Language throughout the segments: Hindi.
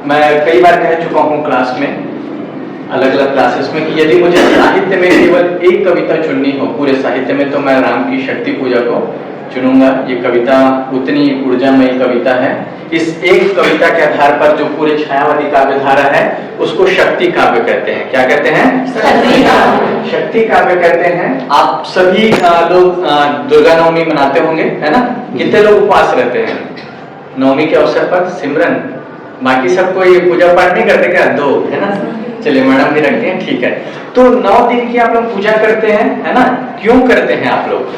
मैं कई बार कह चुका हूँ क्लास में, अलग अलग क्लासेस में, कि यदि मुझे साहित्य में केवल एक कविता चुननी हो पूरे साहित्य में तो मैं राम की शक्ति पूजा को चुनूंगा। ये कविता उतनी ऊर्जामयी कविता है। इस एक कविता के आधार पर जो पूरे छायावादी काव्य धारा है उसको शक्ति काव्य कहते हैं। क्या कहते हैं? शक्ति काव्य। शक्ति काव्य कहते हैं। आप सभी लोग दुर्गा नवमी मनाते होंगे, है ना? कितने लोग उपवास रहते हैं नवमी के अवसर पर? सिमरन, बाकी सबको ये पूजा पाठ नहीं करते क्या? 2, है ना? चलिए मैडम भी रखते हैं, ठीक है। तो 9 दिन की आप लोग पूजा करते हैं, है ना? क्यों करते हैं आप लोग?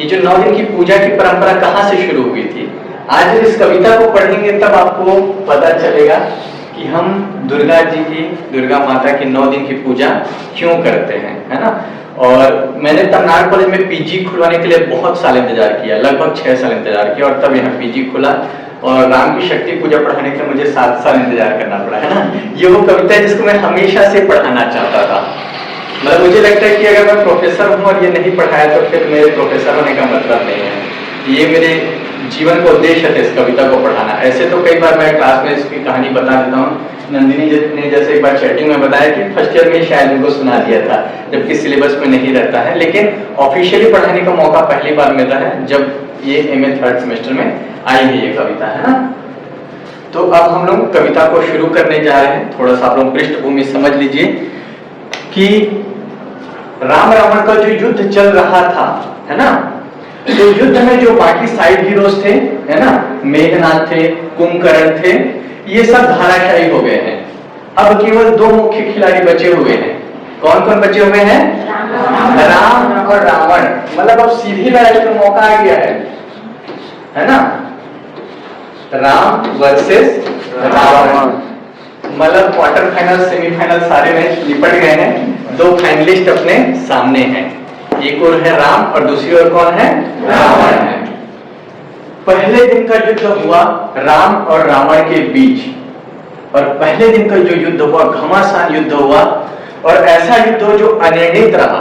ये जो 9 दिन की पूजा की परंपरा कहाँ से शुरू हुई थी? आज इस कविता को पढ़ेंगे तब आपको पता चलेगा कि हम दुर्गा जी की, दुर्गा माता की 9 दिन की पूजा क्यों करते हैं, है ना? और मैंने तमनार कॉलेज में पीजी खुलवाने के लिए बहुत साल इंतजार किया, लगभग 6 साल इंतजार किया, और तब यहाँ पीजी खुला। और राम की शक्ति पूजा पढ़ाने के लिए मुझे 7 साल इंतजार करना पड़ा, है ना? ये वो कविता है जिसको मैं हमेशा से पढ़ाना चाहता था। मतलब मुझे लगता है कि अगर मैं प्रोफेसर हूँ और ये नहीं पढ़ाया तो फिर मेरे प्रोफेसर होने का मतलब नहीं है। ये मेरे जीवन का उद्देश्य है इस कविता को पढ़ाना। ऐसे तो कई बार मैं क्लास में इसकी कहानी बता देता हूँ। नंदिनी ने जैसे एक बार चैटिंग में बताया कि फर्स्ट ईयर में शायद उनको सुना दिया था, जबकि सिलेबस में नहीं रहता है, लेकिन ऑफिशियली पढ़ाने का मौका पहली बार मिला है जब ये MA 3rd सेमेस्टर में आई है ये कविता, है ना? तो अब हम लोग कविता को शुरू करने जा रहे हैं। थोड़ा सा आप लोग पृष्ठभूमि समझ लीजिए कि राम रावण का जो युद्ध चल रहा था, है ना? तो युद्ध में जो बाकी साइड हीरोज थे, है ना, मेघनाथ थे, कुंभकर्ण थे, ये सब धराशायी हो गए हैं। अब केवल 2 मुख्य खिलाड़ी बचे हुए हैं। कौन कौन बचे हुए हैं? राम और रावण। मतलब अब सीधी लड़ाई का मौका आ गया है ना? राम वर्सेस रावण। मतलब क्वार्टर फाइनल, सेमीफाइनल सारे मैच निपट गए हैं। 2 फाइनलिस्ट अपने सामने हैं, एक और है राम और दूसरी ओर कौन है? रावण है। पहले दिन का युद्ध हुआ राम और रावण के बीच, और पहले दिन का जो युद्ध हुआ घमासान युद्ध हुआ, और ऐसा युद्ध हो जो अनिर्णित रहा,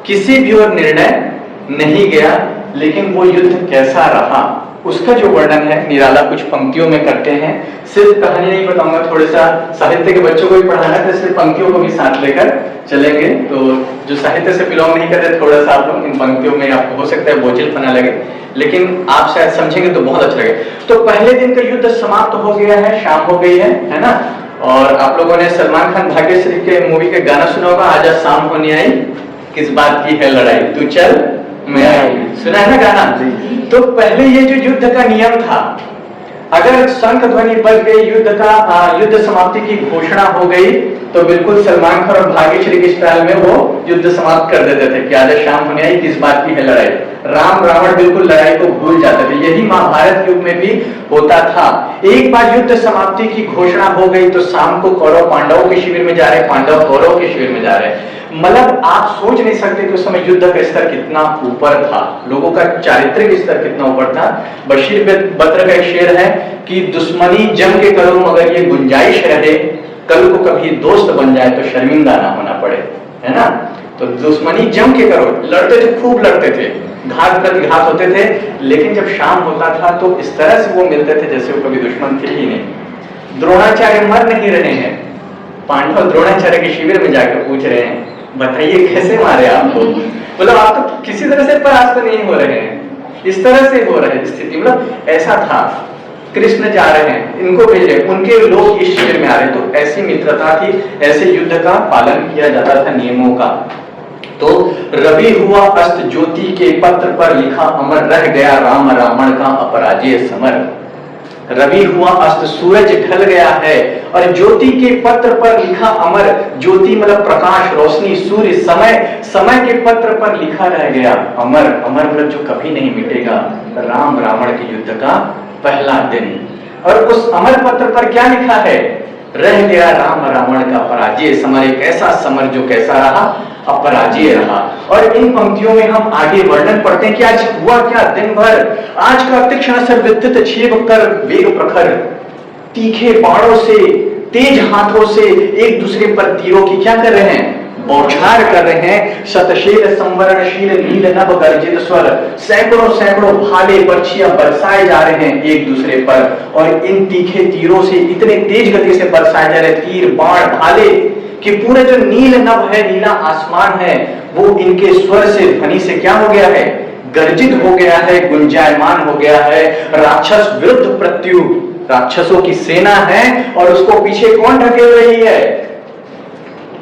किसी भी ओर निर्णय नहीं गया। लेकिन वो युद्ध कैसा रहा उसका जो वर्णन है निराला कुछ पंक्तियों में करते हैं। सिर्फ कहानी नहीं बताऊंगा, थोड़ा सा साहित्य के बच्चों को भी पढ़ाना है, सिर्फ पंक्तियों को भी साथ लेकर चलेंगे। तो जो साहित्य से बिलोंग नहीं करते, थोड़ा सा आप लोग इन पंक्तियों में आपको हो सकता है बोझिलपना लगे, लेकिन आप शायद समझेंगे तो बहुत अच्छा लगे। तो पहले दिन का युद्ध समाप्त हो गया है, शाम हो गई है ना? और आप लोगों ने सलमान खान भाग्यश्री के मूवी के गाना सुना होगा, आजा शाम होने आई, किस बात की है लड़ाई, तू चल मैं आई। सुना है ना गाना? तो पहले ये जो युद्ध का नियम था, अगर शंख ध्वनि बज गई, युद्ध समाप्ति की घोषणा हो गई, तो बिल्कुल सलमान खान और भाग्यश्री के स्टाइल में वो युद्ध समाप्त कर देते थे कि आज शाम होने आई, किस बात की है लड़ाई। राम रावण बिल्कुल लड़ाई को भूल जाते थे। यही महाभारत युग में भी होता था। एक बार युद्ध समाप्ति की घोषणा हो गई तो शाम को कौरव पांडवों के शिविर में जा रहे, पांडव कौरव के शिविर में जा रहे। मतलब आप सोच नहीं सकते कि उस समय युद्ध का स्तर कितना ऊपर था, लोगों का चारित्रिक स्तर कितना ऊपर था। बशीर बद्र का एक शेर है कि दुश्मनी जम के करो मगर ये गुंजाइश रहे, कल को कभी दोस्त बन जाए तो शर्मिंदा ना होना पड़े, है ना? तो दुश्मनी जम के करो, लड़ते थे, खूब लड़ते थे, घात प्रतिघात होते थे, लेकिन जब शाम होता था तो इस तरह से वो मिलते थे जैसे वो कभी दुश्मन थे ही नहीं। द्रोणाचार्य मर नहीं रहे हैं, पांडव द्रोणाचार्य के शिविर में जाकर पूछ रहे हैं, बताइए कैसे मारे आपको? मतलब आप तो किसी तरह से परास्त नहीं हो रहे हैं, इस तरह से हो रहे स्थिति। मतलब ऐसा था, कृष्ण जा रहे हैं, इनको भेज रहे, उनके लोग इस शिविर में आ रहे, तो ऐसी मित्रता थी, ऐसे युद्ध का पालन किया जाता था, नियमों का। तो रवि हुआ अस्त ज्योति के पत्र पर लिखा अमर, रह गया राम रावण का अपराजय समर। रवि हुआ अस्त, सूरज ढल गया है, और ज्योति के पत्र पर लिखा अमर, ज्योति मतलब प्रकाश, रोशनी, सूर्य, समय, समय के पत्र पर लिखा रह गया अमर। अमर मतलब जो कभी नहीं मिटेगा, राम रावण के युद्ध का पहला दिन। और उस अमर पत्र पर क्या लिखा है? रह गया राम रावण का पराजय समर। एक ऐसा समर जो कैसा रहा? अपराजय रहा। और इन पंक्तियों में हम आगे वर्णन पढ़ते हैं कि आज हुआ क्या दिन भर। आज का तीक्ष्ण सर विद्युत छेब कर वेग प्रखर, तीखे बाणों से, तेज हाथों से एक दूसरे पर तीरों की क्या कर रहे हैं? बौछार कर रहे हैं। शतशेल संवरणशील नील नभ गर्जित स्वर, सैकड़ों सैकड़ों भाले बर्छियां बरसाए जा रहे हैं एक दूसरे पर, और इन तीखे तीरों से इतने तेज गति से बरसाए जा रहे तीर बाण भाले कि पूरे जो नील नभ है, नीला आसमान है, वो इनके स्वर से, ध्वनि से क्या हो गया है, गर्जित हो गया है, गुंजायमान हो गया है। राक्षस विरुद्ध प्रत्यु, राक्षसों की सेना है और उसको पीछे कौन ढकेल रही है,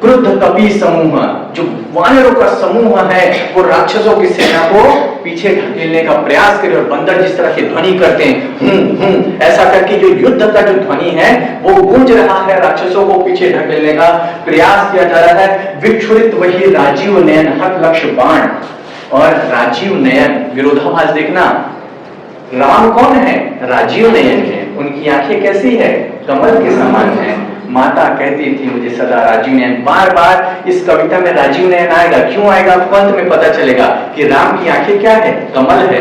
क्रुद्ध कपि समूह, जो वानरों का समूह है वो राक्षसों की सेना को पीछे ढकेलने का प्रयास करे। और बंदर जिस तरह की ध्वनि करते हैं ऐसा करके जो युद्ध का जो ध्वनि है वो गूंज रहा है, राक्षसों को पीछे ढकेलने का प्रयास किया जा रहा है। विक्षुरित वही राजीव नयन हत लक्ष्य बाण, और राजीव नयन, विरोधाभास देखना, राम कौन है, राजीव नयन है, उनकी आंखें कैसी है, कमल के समान है। माता कहती थी मुझे सदा राजीव नयन, बार बार इस कविता में राजीव नयन आएगा, क्यों आएगा पंत में पता चलेगा कि राम की आंखें क्या है, कमल है।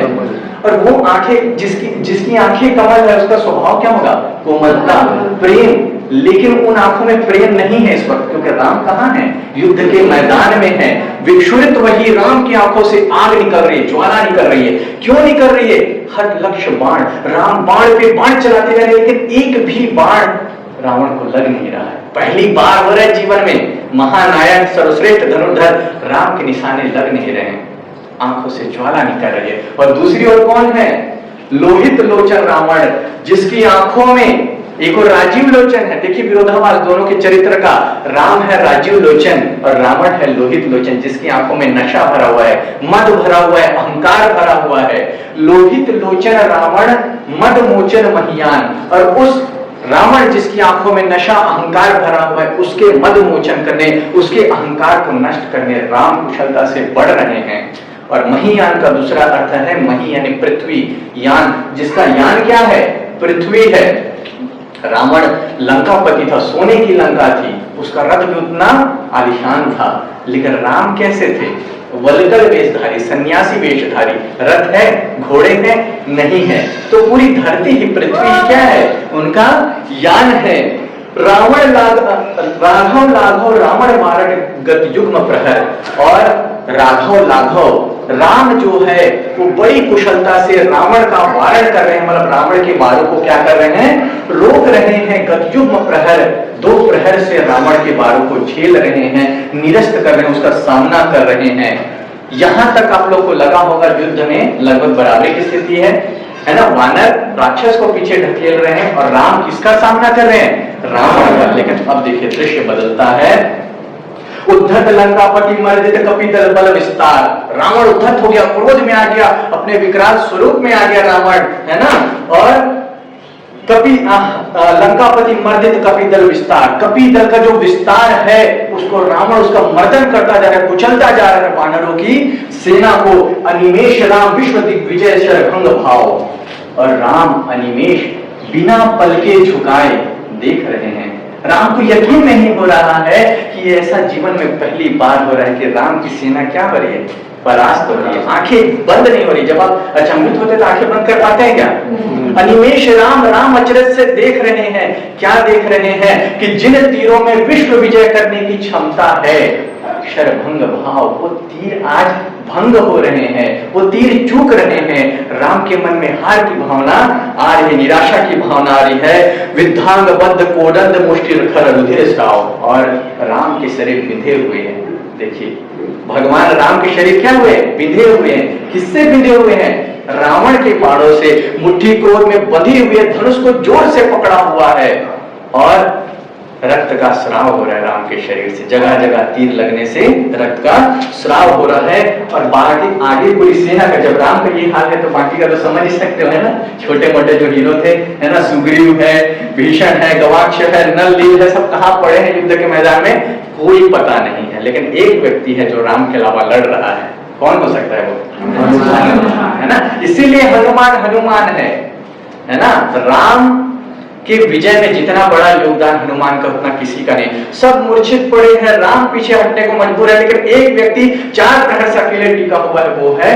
और वो आंखें, जिसकी आंखें कमल है उसका स्वभाव क्या होगा, कोमलता, प्रेम। लेकिन उन आंखों में प्रेम नहीं है इस वक्त, क्योंकि राम कहाँ है, युद्ध के मैदान में है। विक्षुरित वही राम की आंखों से आग निकल रही है, ज्वाला निकल रही है। क्यों निकल रही है, हर लक्ष्य बाण, राम बाण पे बाण चलाते जा रहे हैं, लेकिन एक भी बाण रावण को लग नहीं रहा है। पहली बार हो रहा है जीवन में, महानायक सर्वश्रेष्ठ धनुर्धर राम के निशाने लग नहीं रहे हैं, आंखों से ज्वाला निकल रही है। और दूसरी ओर कौन है, लोहित लोचन रावण, जिसकी आंखों में एक और राजीव लोचन है। देखिए विरोधाभास दोनों के चरित्र का, राम है राजीव लोचन और रावण है लोहित लोचन, जिसकी आंखों में नशा भरा हुआ है, मद भरा हुआ है, अहंकार भरा हुआ है। लोहित लोचन रावण मद मोचन महियान, और उस रावण जिसकी आंखों में नशा अहंकार भरा हुआ है, उसके मद मोचन करने, उसके अहंकार को नष्ट करने राम कुशलता से बढ़ रहे हैं। और महियान का दूसरा अर्थ है, मही यानी पृथ्वी, यान, जिसका यान क्या है, पृथ्वी है। रावण लंकापति था, सोने की लंका थी, उसका रथ भी उतना आलीशान था, लेकिन राम कैसे थे, वल्गल वेशधारी, सन्यासी वेशधारी। रथ है, घोड़े हैं, नहीं है, तो पूरी धरती ही, पृथ्वी क्या है, उनका यान है। रावण राघव लाघव रावण मारट गत युग्म प्रहर, और राघव लाघव राम जो है वो बड़ी कुशलता से रावण का वारण कर रहे हैं, मतलब रावण के वारों को क्या कर रहे हैं, रोक रहे हैं। गतयुग्म प्रहर, दो प्रहर से रावण के वारों को झेल रहे हैं, निरस्त कर रहे हैं, उसका सामना कर रहे हैं। यहां तक आप लोग को लगा होगा युद्ध में लगभग बराबरी की स्थिति है ना। वानर राक्षस को पीछे ढकेल रहे हैं और राम किसका सामना कर रहे हैं, रावण का। लेकिन अब देखिए दृश्य बदलता है। उद्धत लंकापति मर्दित कपिदल बल विस्तार, रावण उद्धत हो गया, क्रोध में आ गया, अपने विकराल स्वरूप में आ गया रावण, है ना। और लंकापति मर्दित कपिदल विस्तार, कपिदल का जो विस्तार है उसको रावण उसका मर्दन करता जा रहा है, कुचलता जा रहा है वानरों की सेना को। अनिमेष राम विश्व दिग्विजय शरभंग भाव, और राम अनिमेष बिना पलके झुकाए देख रहे हैं। राम को यकीन नहीं हो रहा है कि ऐसा जीवन में पहली बार हो रहा है कि राम की सेना क्या हो रही है, परास्त हो रही है। आंखें बंद नहीं हो रही, जब आप अचंभित होते तो आंखें बंद कर पाते हैं क्या। अनिमेष राम, राम अचरज से देख रहे हैं, क्या देख रहे हैं कि जिन तीरों में विश्व विजय करने की क्षमता है, शरभंग भाव, वो तीर आज भंग हो रहे हैं, वो तीर चूक रहे हैं। राम के मन में हार की भावना आ रही है, निराशा की भावना आ रही है। विद्धांग बद्ध कोदंड मुष्टि खर रुधिर स्राव, और राम के शरीर बिंधे हुए हैं। देखिए भगवान राम के शरीर क्या हुए, बिंधे हुए हैं। किससे बिंधे हुए हैं, रावण के बाणों से। मुट्ठी क्रोध में बंधी हुई है, धनुष को जोर से पकड़ा हुआ है, और रक्त का स्राव हो रहा है राम के शरीर से। जगह जगह तीर लगने से रक्त का स्राव हो रहा है। और बाकी आगे पूरी सेना का, जब राम का ये हाल है तो बाकी का तो समझ ही सकते हो, है ना। छोटे मोटे जो हीरो थे, है ना, सुग्रीव है, भीषण है, गवाक्ष है, नल नील है, सब कहां पड़े हैं युद्ध के मैदान में, कोई पता नहीं है। लेकिन एक व्यक्ति है जो राम के अलावा लड़ रहा है, कौन हो सकता है वो, है ना। इसीलिए हनुमान हनुमान है ना। राम कि विजय में जितना बड़ा योगदान हनुमान का उतना किसी का नहीं। सब मूर्छित पड़े हैं, राम पीछे हटने को मजबूर है, लेकिन एक व्यक्ति 4 प्रहर से अकेले टिका हुआ है, वो है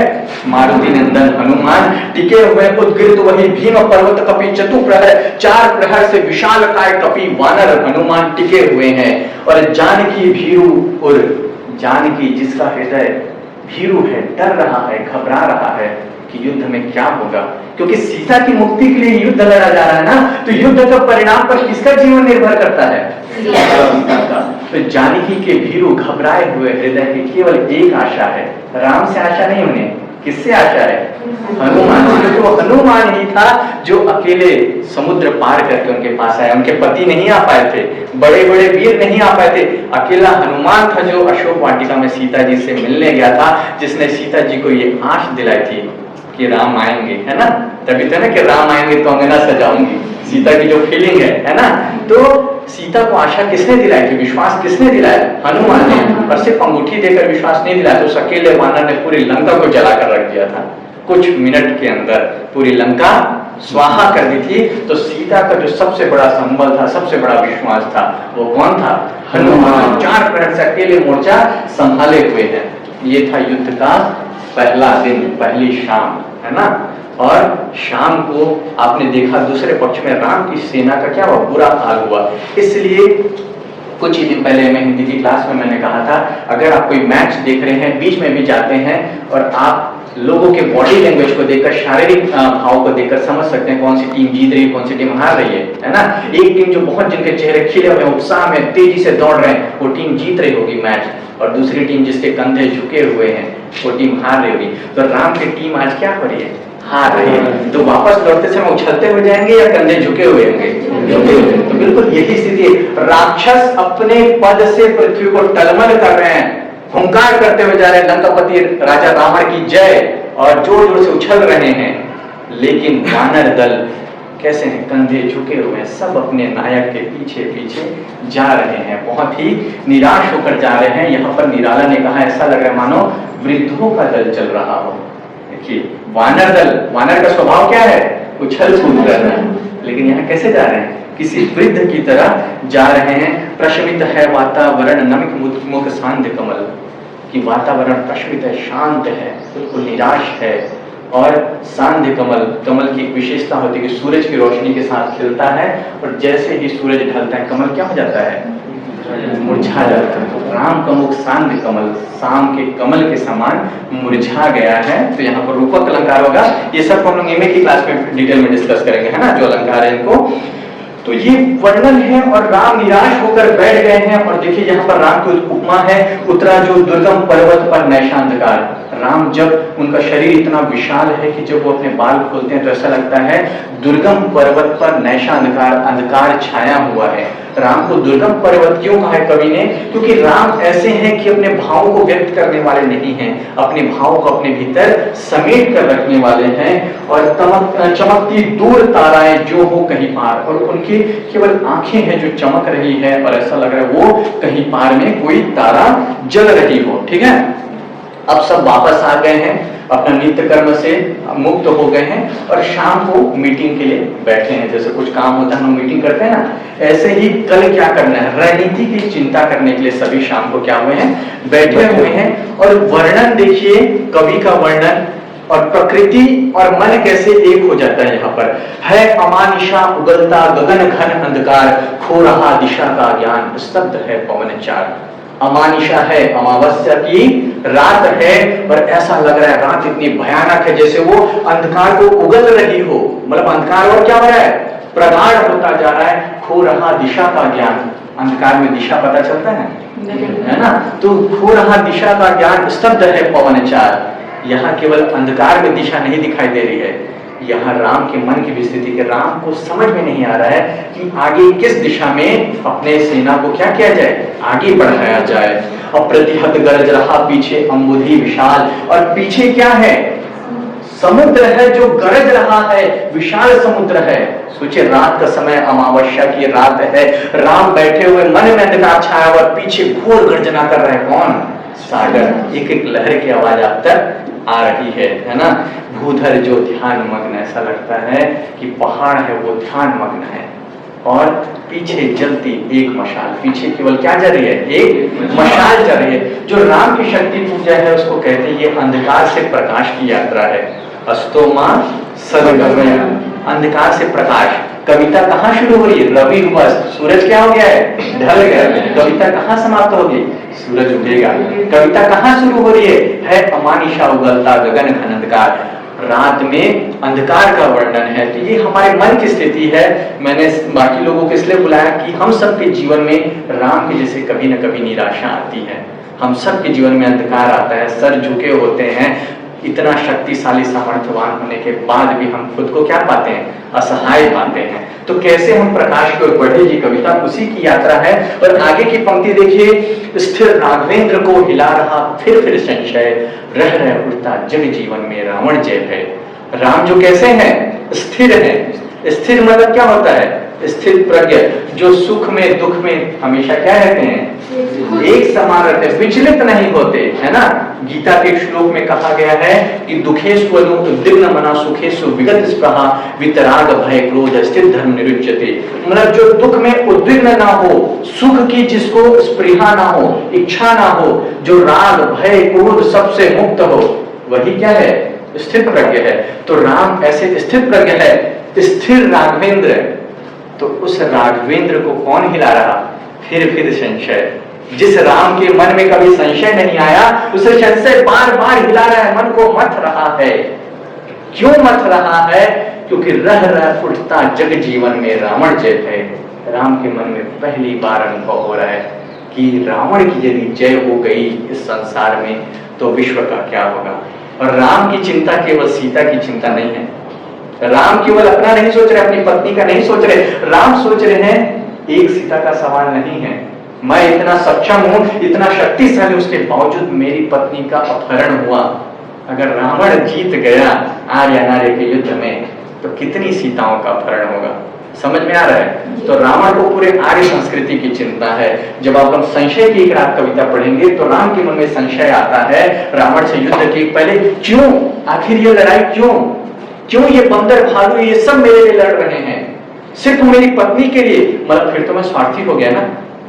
मारुति नंदन हनुमान। टिके हुए उद्गित वही भीम पर्वत कपि चतु प्रहर, 4 प्रहर से विशाल काय कपि वानर हनुमान टिके हुए हैं। और जानकी भीरू और जानकी जिसका हृदय भीरू है, डर रहा है, घबरा रहा है कि युद्ध में क्या होगा, क्योंकि सीता की मुक्ति के लिए युद्ध लड़ा जा रहा है ना, तो युद्ध का परिणाम पर किसका जीवन निर्भर करता है? सीता का। तो जानकी के भीरू घबराए हुए हृदय की केवल एक आशा है, राम से आशा नहीं, उन्हें किससे आशा है? हनुमान। क्योंकि वो हनुमान ही था जो अकेले समुद्र पार करके उनके पास आया। उनके पति नहीं आ पाए थे, बड़े बड़े वीर नहीं आ पाए थे, अकेला हनुमान था जो अशोक वाटिका में सीता जी से मिलने गया था, जिसने सीता जी को ये आश दिलाई थी कि राम आएंगे, है ना? तभी तो ना कि राम आएंगे तो अंगना सजाऊंगी, सीता की जो फीलिंग है ना? तो सीता को आशा किसने दिलाई थी, विश्वास किसने दिलाया? हनुमान ने। और सिर्फ अंगूठी देकर विश्वास नहीं दिलाया, तो अकेले वानर ने पूरी लंका को जला कर रख दिया था। कुछ मिनट के अंदर पूरी लंका स्वाहा कर दी थी। तो सीता का जो सबसे बड़ा संबल था, सबसे बड़ा विश्वास था, वो कौन था? हनुमान। 4 प्रहर से अकेले मोर्चा संभाले हुए हैं। ये था युद्ध का पहला दिन, पहली शाम, है ना? और शाम को आपने देखा दूसरे पक्ष में राम की सेना का क्या हुआ, बुरा हाल हुआ। इसलिए कुछ ही दिन पहले मैं हिंदी की क्लास में मैंने कहा था, अगर आप कोई मैच देख रहे हैं, बीच में भी जाते हैं और आप लोगों के बॉडी लैंग्वेज को देखकर, शारीरिक भाव को देखकर समझ सकते हैं कौन सी टीम जीत रही है, कौन सी टीम हार रही है ना? एक टीम जो बहुत, जिनके चेहरे खिले हुए, उत्साह में तेजी से दौड़ रहे हैं, वो टीम जीत रही होगी मैच, और दूसरी टीम जिसके कंधे झुके हुए हैं, वो टीम हार रही होगी। तो राम की टीम आज क्या हो रही है? हार रही है। तो वापस लौटते समय उछलते हुए जाएंगे या कंधे झुके हुए होंगे? तो बिल्कुल यही स्थिति है। राक्षस अपने पद से पृथ्वी को टलमल कर रहे हैं, हुंकार करते हुए जा रहे हैं, लंकापति राजा रावण की जय, और जोर जोर से उछल रहे हैं। लेकिन वानर दल कैसे हैं? कंधे झुके हुए हैं, सब अपने नायक के पीछे पीछे जा रहे हैं, बहुत ही निराश होकर जा रहे हैं। यहाँ पर निराला ने कहा, ऐसा लग रहा है मानो वृद्धों का दल चल रहा हो। देखिए, वानर दल, वानर का स्वभाव क्या है? उछल कूद करना है, लेकिन यहाँ कैसे जा रहे हैं? किसी वृद्ध की तरह जा रहे हैं। प्रशमित है वातावरण, नमित मुख शांत कमल, कि वातावरण प्रशमित है, शांत है, बिल्कुल निराश है। और सांध्य कमल, कमल की एक विशेषता होती है कि सूरज की रोशनी के साथ खिलता है, और जैसे ही सूरज ढलता है कमल क्या हो जाता है? मुरझा जाता है। तो राम का मुख सांध्य कमल, शाम के कमल के समान मुरझा गया है। तो यहाँ पर रूपक अलंकार होगा, ये सब हम लोग एमए की क्लास में डिटेल में डिस्कस करेंगे, है ना, जो अलंकार है इनको। तो ये वर्णन है, और राम निराश होकर बैठ गए हैं। और देखिए यहाँ पर राम की उपमा है, उतरा जो दुर्गम पर्वत पर नैशांधकार। राम जब, उनका शरीर इतना विशाल है कि जब वो अपने बाल खोलते हैं तो ऐसा लगता है दुर्गम पर्वत पर नैशांधकार, अंधकार छाया हुआ है। राम को दुर्गम पर्वत क्यों कहा है कवि ने? क्योंकि राम ऐसे हैं कि अपने भाव को व्यक्त करने वाले नहीं हैं, अपने भाव को अपने भीतर समेट कर रखने वाले हैं। और चमकती दूर ताराएं जो हो कहीं पार, और उनकी केवल आंखें हैं जो चमक रही है, और ऐसा लग रहा है वो कहीं पार में कोई तारा जल रही हो। ठीक है, अब सब वापस आ गए हैं, अपना नित्य कर्म से मुक्त हो गए हैं, और शाम को मीटिंग के लिए बैठे हैं। जैसे कुछ काम होता है हम मीटिंग करते हैं ना, ऐसे ही कल क्या करना है, रणनीति की चिंता करने के लिए सभी शाम को क्या हुए हैं? बैठे हुए हैं। और वर्णन देखिए, कवि का वर्णन और प्रकृति और मन कैसे एक हो जाता है। यहाँ पर है अमानिशा उगलता गगन घन अंधकार, खो रहा दिशा का ज्ञान, स्तब्ध है पवन चार। अमानिशा है, अमावस्या की रात है, और ऐसा लग रहा है रात इतनी भयानक है जैसे वो अंधकार को उगल रही हो, मतलब अंधकार और क्या हो रहा है? प्रगाढ़ होता जा रहा है। खो रहा दिशा का ज्ञान, अंधकार में दिशा पता चलता है ना? तो खो रहा दिशा का ज्ञान, स्तब्ध है पवन चार। यहाँ केवल अंधकार में दिशा नहीं दिखाई दे रही है, यहाँ राम के मन की भी स्थिति के, राम को समझ में नहीं आ रहा है कि आगे किस दिशा में अपने सेना को क्या किया जाए, आगे बढ़ाया जाए। अप्रतिहत गरज रहा पीछे अम्बुधि विशाल, और पीछे क्या है? समुद्र है जो गरज रहा है, विशाल समुद्र है। सोचिए, रात का समय, अमावस्या की रात है, राम बैठे हुए, मन में अंधकार छाया हुआ, पीछे घोर गर्जना कर रहे हैं। कौन? सागर। एक एक लहर की आवाज आप तक आ रही है ना? भूधर जो ध्यान मग्न, ऐसा लगता है कि पहाड़ है वो ध्यान मग्न है, और पीछे जलती एक मशाल, पीछे केवल क्या जल रही है? एक मशाल जल रही है। जो राम की शक्ति पूजा है उसको कहते हैं ये अंधकार से प्रकाश की यात्रा है। अस्तोमा सदगमय, अंधकार से प्रकाश। कविता कहाँ शुरू हुई? रवि हुआ, सूरज क्या हो गया है? ढल गया। कविता कहाँ समाप्त होगी? सूरज उगेगा। कविता कहाँ शुरू हो रही है अमानिशा उगलता गगन घन अंधकार, रात में अंधकार का वर्णन है। तो ये हमारे मन की स्थिति है। मैंने बाकी लोगों को इसलिए बुलाया कि हम सबके जीवन में राम के जैसे कभी न कभी निराशा आती है, हम सबके जीवन में अंधकार आता है, सर झुके होते हैं, इतना शक्तिशाली सामर्थ्यवान होने के बाद भी हम खुद को क्या पाते हैं? असहाय पाते हैं। तो कैसे हम प्रकाश की ओर बढ़े, ये कविता उसी की यात्रा है। और आगे की पंक्ति देखिए, स्थिर राघवेंद्र को हिला रहा फिर संशय, रह रह उड़ता जग जीवन में रावण जय भय। राम जो कैसे हैं? स्थिर है। स्थिर मतलब क्या होता है? स्थिर प्रज्ञ, जो सुख में दुख में हमेशा क्या रहते हैं? एक समान रहते हैं, विचलित नहीं होते, है ना। गीता के श्लोक में कहा गया है कि दुखेषु उद्विग्न मना सुखेषु विगत स्पृहा वितराग भय क्रोध स्थिर धर्म निरुच्यते। मतलब जो दुख में उद्विग्न ना हो, सुख की जिसको स्पृहा ना हो, इच्छा ना हो, जो राग भय क्रोध सबसे मुक्त हो, वही क्या है? स्थिर प्रज्ञ है। तो राम ऐसे स्थिर प्रज्ञ है, स्थिर राघवेंद्र। तो उस राघवेंद्र को कौन हिला रहा? फिर संशय। जिस राम के मन में कभी संशय नहीं आया, उसे संशय बार बार हिला रहा है, मन को मथ रहा है। क्यों मथ रहा है? क्योंकि रह रह उठता जग जीवन में रावण जय है। राम के मन में पहली बार अनुभव हो रहा है कि रावण की यदि जय हो गई इस संसार में तो विश्व का क्या होगा। और राम की चिंता केवल सीता की चिंता नहीं है। राम केवल अपना नहीं सोच रहे, अपनी पत्नी का नहीं सोच रहे, राम सोच रहे हैं एक सीता का सवाल नहीं है, मैं इतना सक्षम हूं, इतना शक्तिशाली, उसके बावजूद मेरी पत्नी का अपहरण हुआ। अगर रावण जीत गया आर्य नार्य के युद्ध में तो कितनी सीताओं का अपहरण होगा। समझ में आ रहा है? तो रावण को पूरे आर्य संस्कृति की चिंता है। जब आप हम संशय की एक रात कविता पढ़ेंगे तो राम के मन में संशय आता है रावण से युद्ध के पहले, क्यों आखिर ये लड़ाई, क्यों ये बंदर भालू ये सब मेरे लिए लड़ रहे हैं, सिर्फ मेरी पत्नी के लिए। मतलब फिर तो मैं स्वार्थी हो गया ना,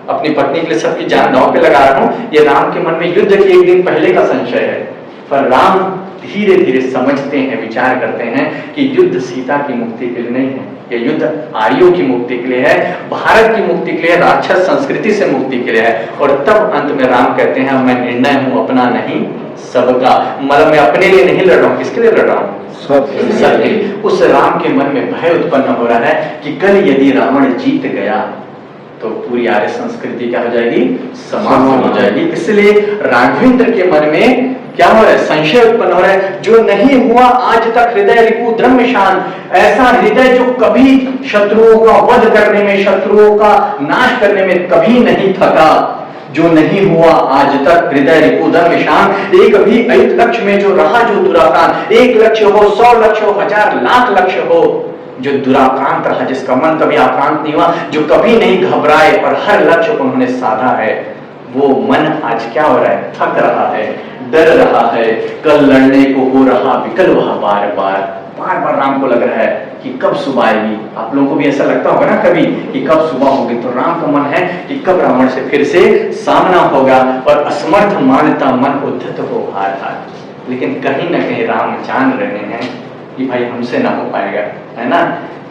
अपनी पत्नी के लिए सबकी जान दांव पे लगा रहा हूं। ये राम के मन में युद्ध के एक दिन पहले का संशय है। पर राम धीरे धीरे समझते हैं, विचार करते हैं कि युद्ध सीता की मुक्ति के लिए नहीं है, ये युद्ध आर्यों की मुक्ति के लिए है, भारत की मुक्ति के लिए, राक्षस संस्कृति से मुक्ति के लिए है। और तब अंत में राम कहते हैं मैं निर्णय हूं अपना नहीं सबका। मतलब मैं अपने लिए नहीं लड़ रहा हूं, किसके लिए लड़ रहा हूं? सबके। उस राम के मन में भय उत्पन्न हो रहा है कि कल यदि रावण जीत गया तो पूरी आर्य संस्कृति क्या हो जाएगी? समाप्त हो जाएगी। इसलिए राघवेंद्र के मन में क्या हो रहा है? संशय उत्पन्न हो रहा है। जो नहीं हुआ आज तक हृदय रिपु द्रम्यशान, ऐसा हृदय जो कभी शत्रुओं का वध करने में, शत्रुओं का नाश करने में कभी नहीं थका, जो नहीं हुआ आज तक हृदय रिपु द्रम्यशान, एक भी अयुत लक्ष्य में जो रहा जो दुराक्रांत, एक लक्ष्य हो, 100 लक्ष्य हो, 1000 लाख लक्ष्य हो, जो दुराक्रांत रहा, जिसका मन कभी आक्रांत नहीं हुआ, जो कभी नहीं घबराए और हर लक्ष्य को उन्होंने साधा है, वो मन आज क्या हो रहा है? थक रहा है, डर रहा है, कल लड़ने को हो रहा विकल वह बार बार राम को लग रहा है कि कब सुबह आएगी। आप लोगों को भी ऐसा लगता होगा ना कभी कि कब सुबह होगी। तो राम का मन है कि कब रावण से फिर से सामना होगा और असमर्थ मानता मन उद्धत हो हार। लेकिन कहीं ना कहीं राम जान रहे हैं कि भाई हमसे ना हो पाएगा, है ना।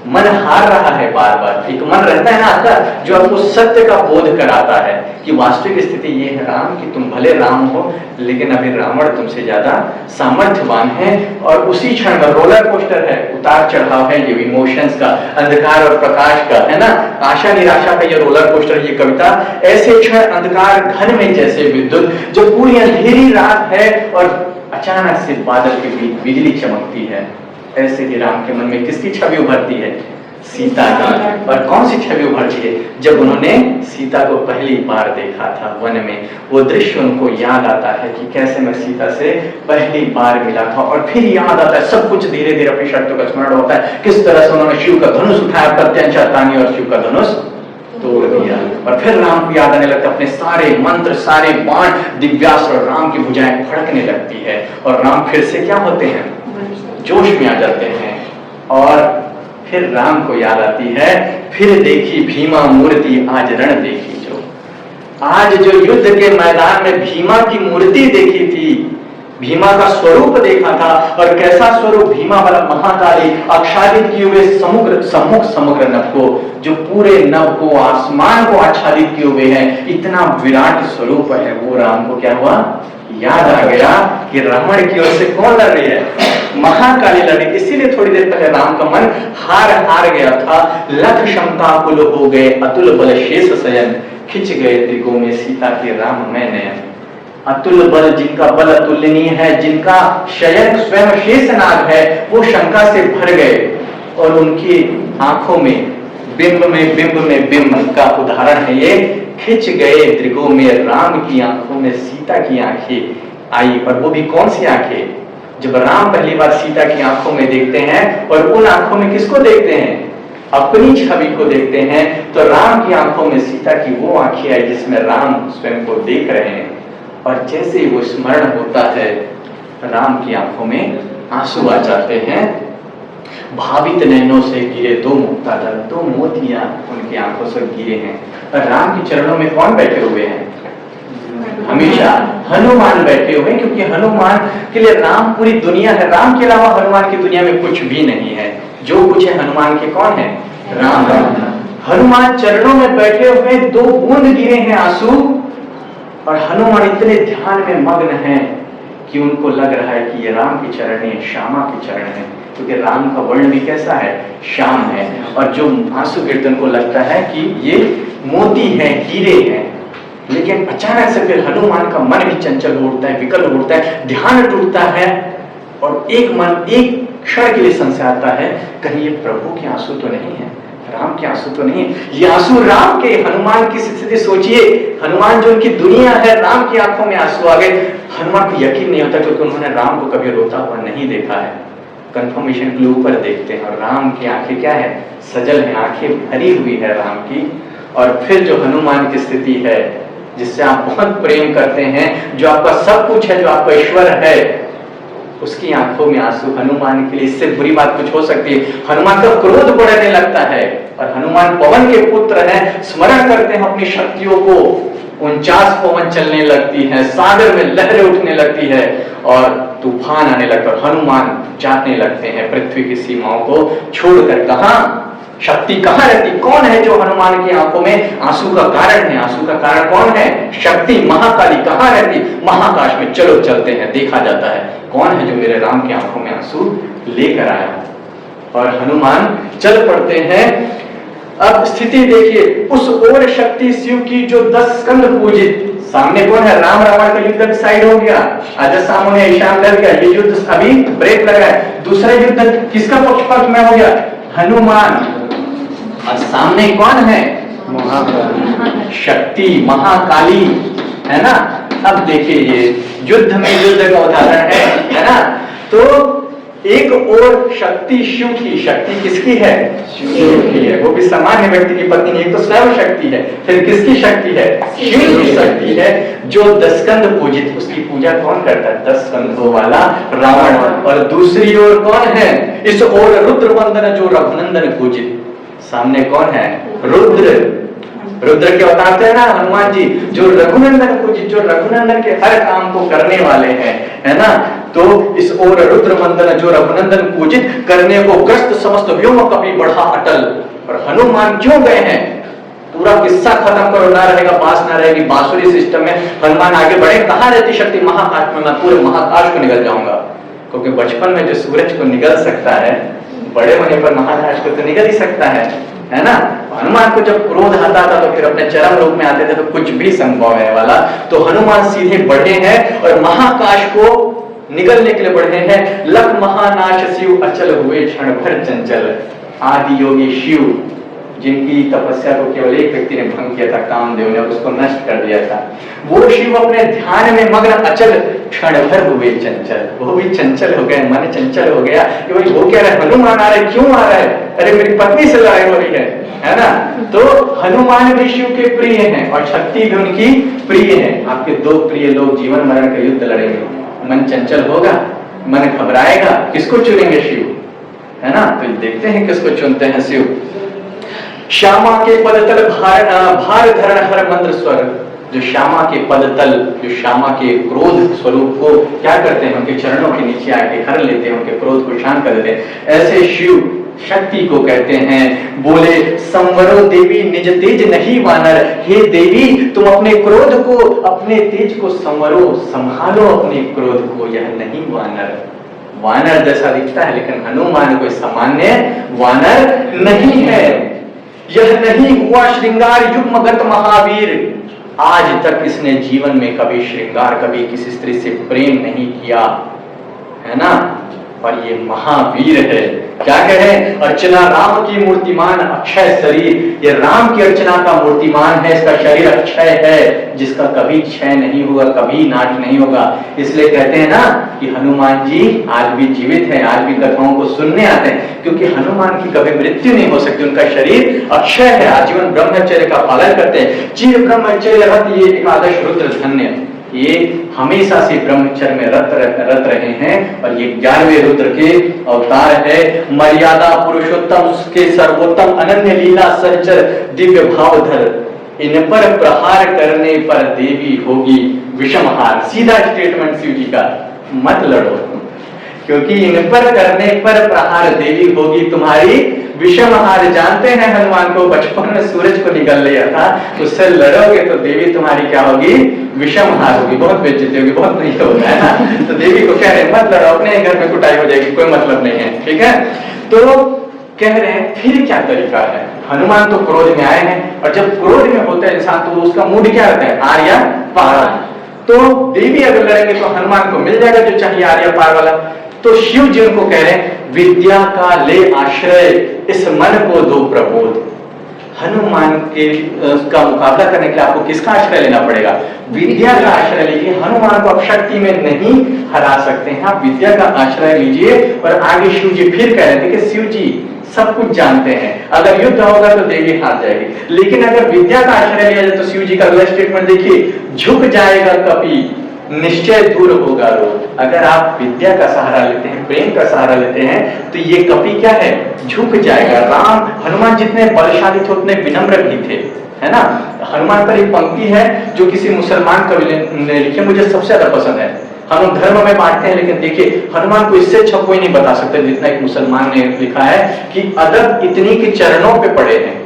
मन हार रहा है बार बार। एक मन रहता है ना आपका जो आपको सत्य का बोध कराता है कि वास्तविक स्थिति ये है राम कि तुम भले राम हो लेकिन अभी रावण तुमसे ज्यादा सामर्थ्यवान है। और उसी क्षण में रोलर कोस्टर है, उतार चढ़ाव है, ये इमोशंस का, अंधकार और प्रकाश का, है ना, आशा निराशा का ये रोलर कोस्टर, ये कविता। ऐसे क्षण अंधकार घन में जैसे विद्युत, जब पूरी अंधेरी रात है और अचानक से बादल के बीच बिजली चमकती है, ऐसे ही राम के मन में किसकी छवि उभरती है? सीता की। और कौन सी छवि उभरती है? जब उन्होंने सीता को पहली बार देखा था वन में, वो दृश्य उनको याद आता है कि कैसे मैं सीता से पहली बार मिला था। और फिर याद आता है सब कुछ, धीरे धीरे अपनी शर्तों का स्मरण होता है, किस तरह से उन्होंने शिव का धनुष उठाया, प्रत्यंचा तानी और शिव का धनुष तोड़ दिया। और फिर राम को याद आने लगता है, अपने सारे मंत्र, सारे बाण, दिव्यास्त्र और राम की भुजाएं फड़कने लगती है और राम फिर से क्या होते हैं? जोश में आ जाते हैं। और फिर राम को याद आती है, फिर देखी भीमा मूर्ति आज रण देखी जो। आज जो युद्ध के मैदान में भीमा की मूर्ति देखी थी, भीमा का स्वरूप देखा था। और कैसा स्वरूप? भीमा वाला महाकाली आच्छादित किए हुए समग्र नभ को, जो पूरे नभ को, आसमान को आच्छादित किए हुए हैं, इतना विराट स्वरूप है। वो राम को क्या हुआ? याद आ गया कि रावण की ओर से कौन लड़ रही है? महाकाली लड़ रही। इसीलिए थोड़ी देर पहले राम का मन हार गया था। लख क्षमता कुल हो गए, अतुल बल शेष शयन, खिंच गए त्रिगो में सीता के राम मैं नयन। अतुल बल, जिनका बल अतुलनीय है, जिनका शयन स्वयं शेषनाग है, वो शंका से भर गए और उनकी आंखों में बिंब में बिंब का उदाहरण है ये। खिंच गए त्रिगो में, राम की आंखों में सीता की आंखें आई। और वो भी कौन सी आंखें? जब राम पहली बार सीता की आंखों में देखते हैं, और उन आंखों में किसको देखते हैं? अपनी छवि को देखते हैं। तो राम की आंखों में सीता की वो आंखें आई जिसमें राम स्वयं को देख रहे हैं। और जैसे ही वो स्मरण होता है, राम की आंखों में आंसू आ जाते हैं। भावित नैनों से गिरे दो मुक्तादल, दो मोतियां उनकी आंखों से गिरे हैं। और राम के चरणों में कौन बैठे हुए हैं? हमेशा हनुमान बैठे हुए हैं, क्योंकि हनुमान के लिए राम पूरी दुनिया है। राम के अलावा हनुमान की दुनिया में कुछ भी नहीं है। जो कुछ है हनुमान के कौन है? राम। हनुमान चरणों में बैठे हुए, दो बूंद गिरे हैं आंसू। और हनुमान इतने ध्यान में मग्न हैं कि उनको लग रहा है कि ये राम के चरण है, श्यामा के चरण है, क्योंकि राम का वर्ण भी कैसा है? श्याम है। और जो आंसू गिरते उनको लगता है कि ये मोती है, हीरे हैं। लेकिन अचानक से फिर हनुमान का मन भी चंचल उठता है, विकल उठता है, ध्यान टूटता है। और एक क्षण के लिए संशय आता है, कहीं ये प्रभु के आंसू तो नहीं है, राम के आंसू तो नहीं है? ये आंसू राम के। हनुमान की स्थिति सोचिए, हनुमान जो उनकी दुनिया है, राम की आंखों में आंसू आ गए। हनुमान को यकीन नहीं होता, क्योंकि उन्होंने राम को कभी रोता हुआ नहीं देखा है। कंफर्मेशन के ऊपर देखते हैं, और राम की आंखें क्या है? सजल है, आंखें भरी हुई है राम की। और फिर जो हनुमान की स्थिति है, जिससे आप बहुत प्रेम करते हैं, जो आपका सब कुछ है, जो आपका ईश्वर है, उसकी आंखों में आंसू हनुमान के लिए इससे बुरी बात कुछ हो सकती है? हनुमान का क्रोध बढ़ने लगता है। और हनुमान पवन के पुत्र हैं, स्मरण करते हैं अपनी शक्तियों को। 49 पवन चलने लगती है, सागर में लहरें उठने लगती है, और तूफान आने लगता है। हनुमान जाने लगते हैं पृथ्वी की सीमाओं को छोड़कर। कहां शक्ति कहां रहती? कौन है जो हनुमान की आंखों में आंसू का कारण है? आंसू का कारण कौन है? शक्ति, महाकाली कहां रहती? महाकाश में। चलो चलते हैं, देखा जाता है कौन है जो मेरे राम की आंखों में आंसू लेकर आया। और हनुमान चल पड़ते हैं। अब स्थिति देखिए, उस ओर शक्ति शिव की जो 10 स्कंद पूजित। सामने कौन है? राम रावण का युद्ध डिसाइड हो गया, अजय सामने ईशान लग गया, ये युद्ध अभी ब्रेक लगा है। दूसरा युद्ध किसका पक्ष में हो गया? हनुमान। और सामने कौन है? शक्ति, महाकाली, है ना। अब देखिए, ये युद्ध में युद्ध का उदाहरण है ना। तो एक और शक्ति शिव की। शक्ति किसकी है? शिव की है। वो भी सामान्य व्यक्ति की पत्नी। एक तो स्वयं शक्ति है, फिर किसकी शक्ति है? शिव की शक्ति है, जो 10 स्कंद पूजित। उसकी पूजा कौन करता है? 10 स्कंदों वाला रावण। और दूसरी ओर कौन है? इस ओर रुद्र वंदन, जो रघुनंदन पूजित। सामने कौन है? रुद्र। रुद्र के अवतार है ना हनुमान जी, जो रघुनंदन पूजित, जो रघुनंदन के हर काम को करने वाले हैं, है ना। तो इस ओर रुद्र वंदन, जो रघुनंदन पूजित, करने को ग्रस्त समस्त व्योम कभी बढ़ा अटल। और हनुमान क्यों गए हैं? पूरा किस्सा खत्म करो, ना रहेगा बांस, ना रहेगी बांसुरी सिस्टम में। हनुमान आगे बढ़े। कहां रहती शक्ति? महाकाश में। मैं पूरे महाकाश को निकल जाऊंगा, क्योंकि बचपन में जो सूरज को निकल सकता है, बड़े होने पर महाकाश को तो निकल ही सकता है ना। हनुमान को जब क्रोध आता था तो फिर अपने चरम रूप में आते थे, तो कुछ भी संभव है वाला। तो हनुमान सीधे बढ़े हैं और महाकाश को निकलने के लिए बढ़े हैं। लख महानाश शिव अचल हुए, क्षण भर चंचल। आदि योगी शिव, जिनकी तपस्या को केवल एक व्यक्ति ने भंग किया था, कामदेव ने, उसको नष्ट कर दिया था। वो शिव अपने ध्यान में मग्न, अचल, क्षण भर हुए चंचल। वो भी चंचल हो गए, मन चंचल हो गया कि भाई वो कह रहे हनुमान आ रहे, क्यों आ रहा है? अरे मेरी पत्नी से लड़ाई हो रही है ना। तो हनुमान भी शिव के प्रिय हैं और शक्ति भी उनकी प्रिय है। आपके दो प्रिय लोग जीवन मरण का युद्ध लड़ेंगे, मन चंचल होगा, मन घबराएगा, किसको चुनेंगे? शिव, है ना। तो देखते हैं किसको चुनते हैं शिव। श्यामा के पद तल भार धरण हर मंत्र स्वर। जो श्यामा के पद तल, जो श्यामा के क्रोध स्वरूप को क्या करते हैं, उनके चरणों के नीचे आके हर लेते हैं, उनके क्रोध को शांत कर देते हैं। ऐसे शिव शक्ति को कहते हैं। बोले संवरो देवी निज तेज नहीं वानर, हे देवी तुम अपने क्रोध को, अपने तेज को संवरो, संभालो अपने क्रोध को, यह नहीं वानर। वानर जैसा दिखता है लेकिन हनुमान कोई सामान्य वानर नहीं है। यह नहीं हुआ श्रृंगार युग्मगत महावीर, आज तक इसने जीवन में कभी श्रृंगार, कभी किसी स्त्री से प्रेम नहीं किया, है ना, और ये महावीर है। क्या कहें, अर्चना राम की मूर्तिमान अक्षय शरीर, ये राम की अर्चना का मूर्तिमान है, इसका शरीर अक्षय है, जिसका कभी क्षय नहीं होगा, कभी नाश नहीं होगा। इसलिए कहते हैं ना कि हनुमान जी आज भी जीवित हैं, आज भी कथाओं को सुनने आते हैं, क्योंकि हनुमान की कभी मृत्यु नहीं हो सकती, उनका शरीर अक्षय है, आजीवन ब्रह्मचर्य का पालन करते हैं। चिर ब्रह्मचर्य रत ये एकादश रुद्र धन्य, ये हमेशा से ब्रह्मचर्य में रत रहे हैं, और ये 11वें रुद्र के अवतार है। मर्यादा पुरुषोत्तम के सर्वोत्तम अनन्य लीला संचर दिव्य भावधर, इन पर प्रहार करने पर देवी होगी विषमहार। सीधा स्टेटमेंट शिव जी का, मत लड़ो, क्योंकि इन पर करने पर प्रहार देवी होगी तुम्हारी विषमहार। जानते हैं हनुमान को बचपन में सूरज को निकल लिया था, उससे लड़ोगे तो देवी तुम्हारी क्या होगी, विषमहार होगी, बहुत बेइज्जती होगी, बहुत नहीं होगा, है ना। तो देवी को कह रहे हैं मत लड़ो, अपने घर में कुटाई हो जाएगी, कोई मतलब नहीं है, ठीक है। तो कह रहे हैं फिर क्या तरीका है। हनुमान तो क्रोध में आए हैं, और जब क्रोध में होता है इंसान तो उसका मूड क्या रहता है, आर्या पार। तो देवी अगर लड़ेंगे तो हनुमान को मिल जाएगा जो चाहिए, आर्या पार वाला। तो शिव जी उनको कह रहे हैं विद्या का ले आश्रय, इस मन को दो प्रबोध। हनुमान के का मुकाबला करने के लिए आपको किसका आश्रय लेना पड़ेगा, विद्या का आश्रय लीजिए। हनुमान को आप शक्ति में नहीं हरा सकते हैं, आप विद्या का आश्रय लीजिए। और आगे शिव जी फिर कह रहे थे कि शिव जी सब कुछ जानते हैं, अगर युद्ध होगा तो देवी हार जाएगी, लेकिन अगर विद्या का आश्रय लिया जाए तो शिव जी का अगला स्टेटमेंट देखिए, झुक जाएगा कपि निश्चय दूर होगा रोग। अगर आप विद्या का सहारा लेते हैं, प्रेम का सहारा लेते हैं, तो ये कपि क्या है, झुक जाएगा। राम हनुमान जितने बलशाली थे उतने विनम्र भी थे, है ना। हनुमान पर एक पंक्ति है जो किसी मुसलमान कवि ने लिखी, मुझे सबसे ज्यादा पसंद है। हम लोग धर्म में बांटते हैं, लेकिन देखिए हनुमान को इससे अच्छा कोई नहीं बता सकते जितना एक मुसलमान ने लिखा है कि अदब इतनी के चरणों पे पड़े हैं।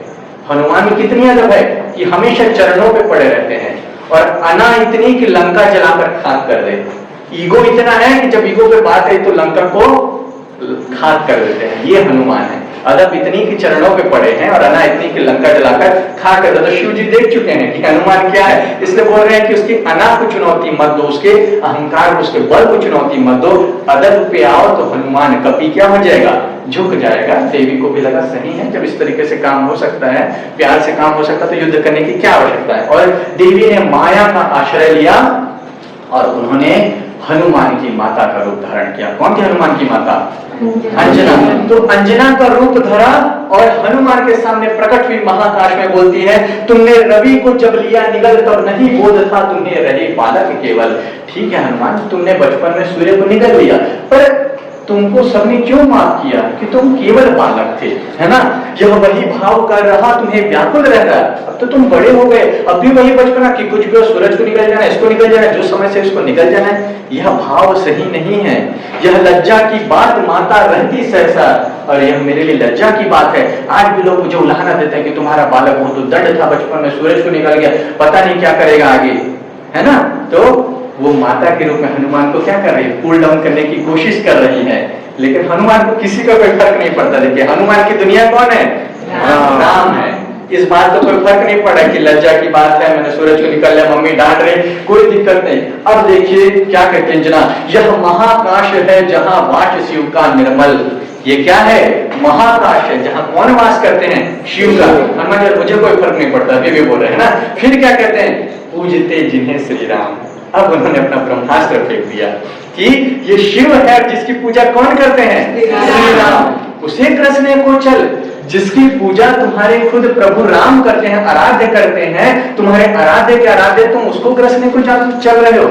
हनुमान में कितनी अदब है कि हमेशा चरणों पे पड़े रहते हैं, और अना इतनी कि लंका जलाकर खाक कर दे। ईगो इतना है कि जब ईगो पे बात है तो लंका को खाक कर देते हैं, ये हनुमान है। अदब इतनी कि चरणों पे पड़े हैं, और अना इतनी कि लंका जलाकर खाक कर दे। तो शिव जी देख चुके हैं कि हनुमान क्या है, इसलिए बोल रहे हैं कि उसकी अना को चुनौती मत दो, उसके अहंकार उसके बल को चुनौती मत दो। अदब पे आओ तो हनुमान कपि क्या हो जाएगा, झुक जाएगा। देवी को भी लगा सही है, जब इस तरीके से काम हो सकता है, प्यार से काम हो सकता है, तो युद्ध करने की क्या आवश्यकता है। और देवी ने माया का आश्रय लिया और उन्होंने हनुमान की माता का रूप धारण किया। कौन थी हनुमान की माता, अंजना। तो अंजना का रूप धरा और हनुमान के सामने प्रकट हुई, महाकाश में बोलती है, तुमने रवि को जब लिया निगल तब नहीं बोध था, तुम्हें रहे बालक केवल। ठीक है हनुमान, तुमने बचपन में सूर्य को निगल लिया, पर तुमको सबने क्यों माफ किया कि तुम केवल बालक थे, है ना। यह वही भाव कर रहा तुम्हें व्याकुल रह रहा। अब तो तुम बड़े हो गए, अब भी वही बचपना कि कुछ भी सूरज को निकल जाना है, इसको निकल जाना है, जो समय से इसको निकल जाना है। यह भाव सही नहीं है। यह लज्जा की बात माता रहती सहसा, और यह मेरे लिए लज्जा की बात है। आज भी लोग मुझे उलाहना देते हैं कि तुम्हारा बालक हो तो दंड था बचपन में, सूरज को निकल गया, पता नहीं क्या करेगा आगे, है ना। तो वो माता के रूप में हनुमान को क्या कर रही है, पुल डाउन करने की कोशिश कर रही है। लेकिन हनुमान को किसी का कोई फर्क नहीं पड़ता। देखिए हनुमान की दुनिया कौन है, राम है। इस बात का कोई फर्क नहीं पड़ा कि लज्जा की बात है, मैंने सूरज को निकल लिया, मम्मी डांट रही, कोई दिक्कत नहीं। अब देखिए क्या कहते हैं जना, यह महाकाश है जहां वाच शिव का निर्मल। ये क्या है, महाकाश है जहां कौन वास करते हैं, शिव का। हनुमान जी मुझे कोई फर्क नहीं पड़ता, अभी भी बोल रहे हैं ना। फिर क्या कहते हैं, पूजते जिन्हें श्री राम। अब उन्होंने अपना ब्रह्मास्त्र फेंक दिया कि ये शिव है जिसकी पूजा कौन करते हैं, श्री राम। उसे कृष्ण को चल, जिसकी पूजा तुम्हारे खुद प्रभु राम करते हैं, आराध्य करते हैं, तुम्हारे आराध्य के आराध्य, तुम उसको कृष्ण को चल रहे हो,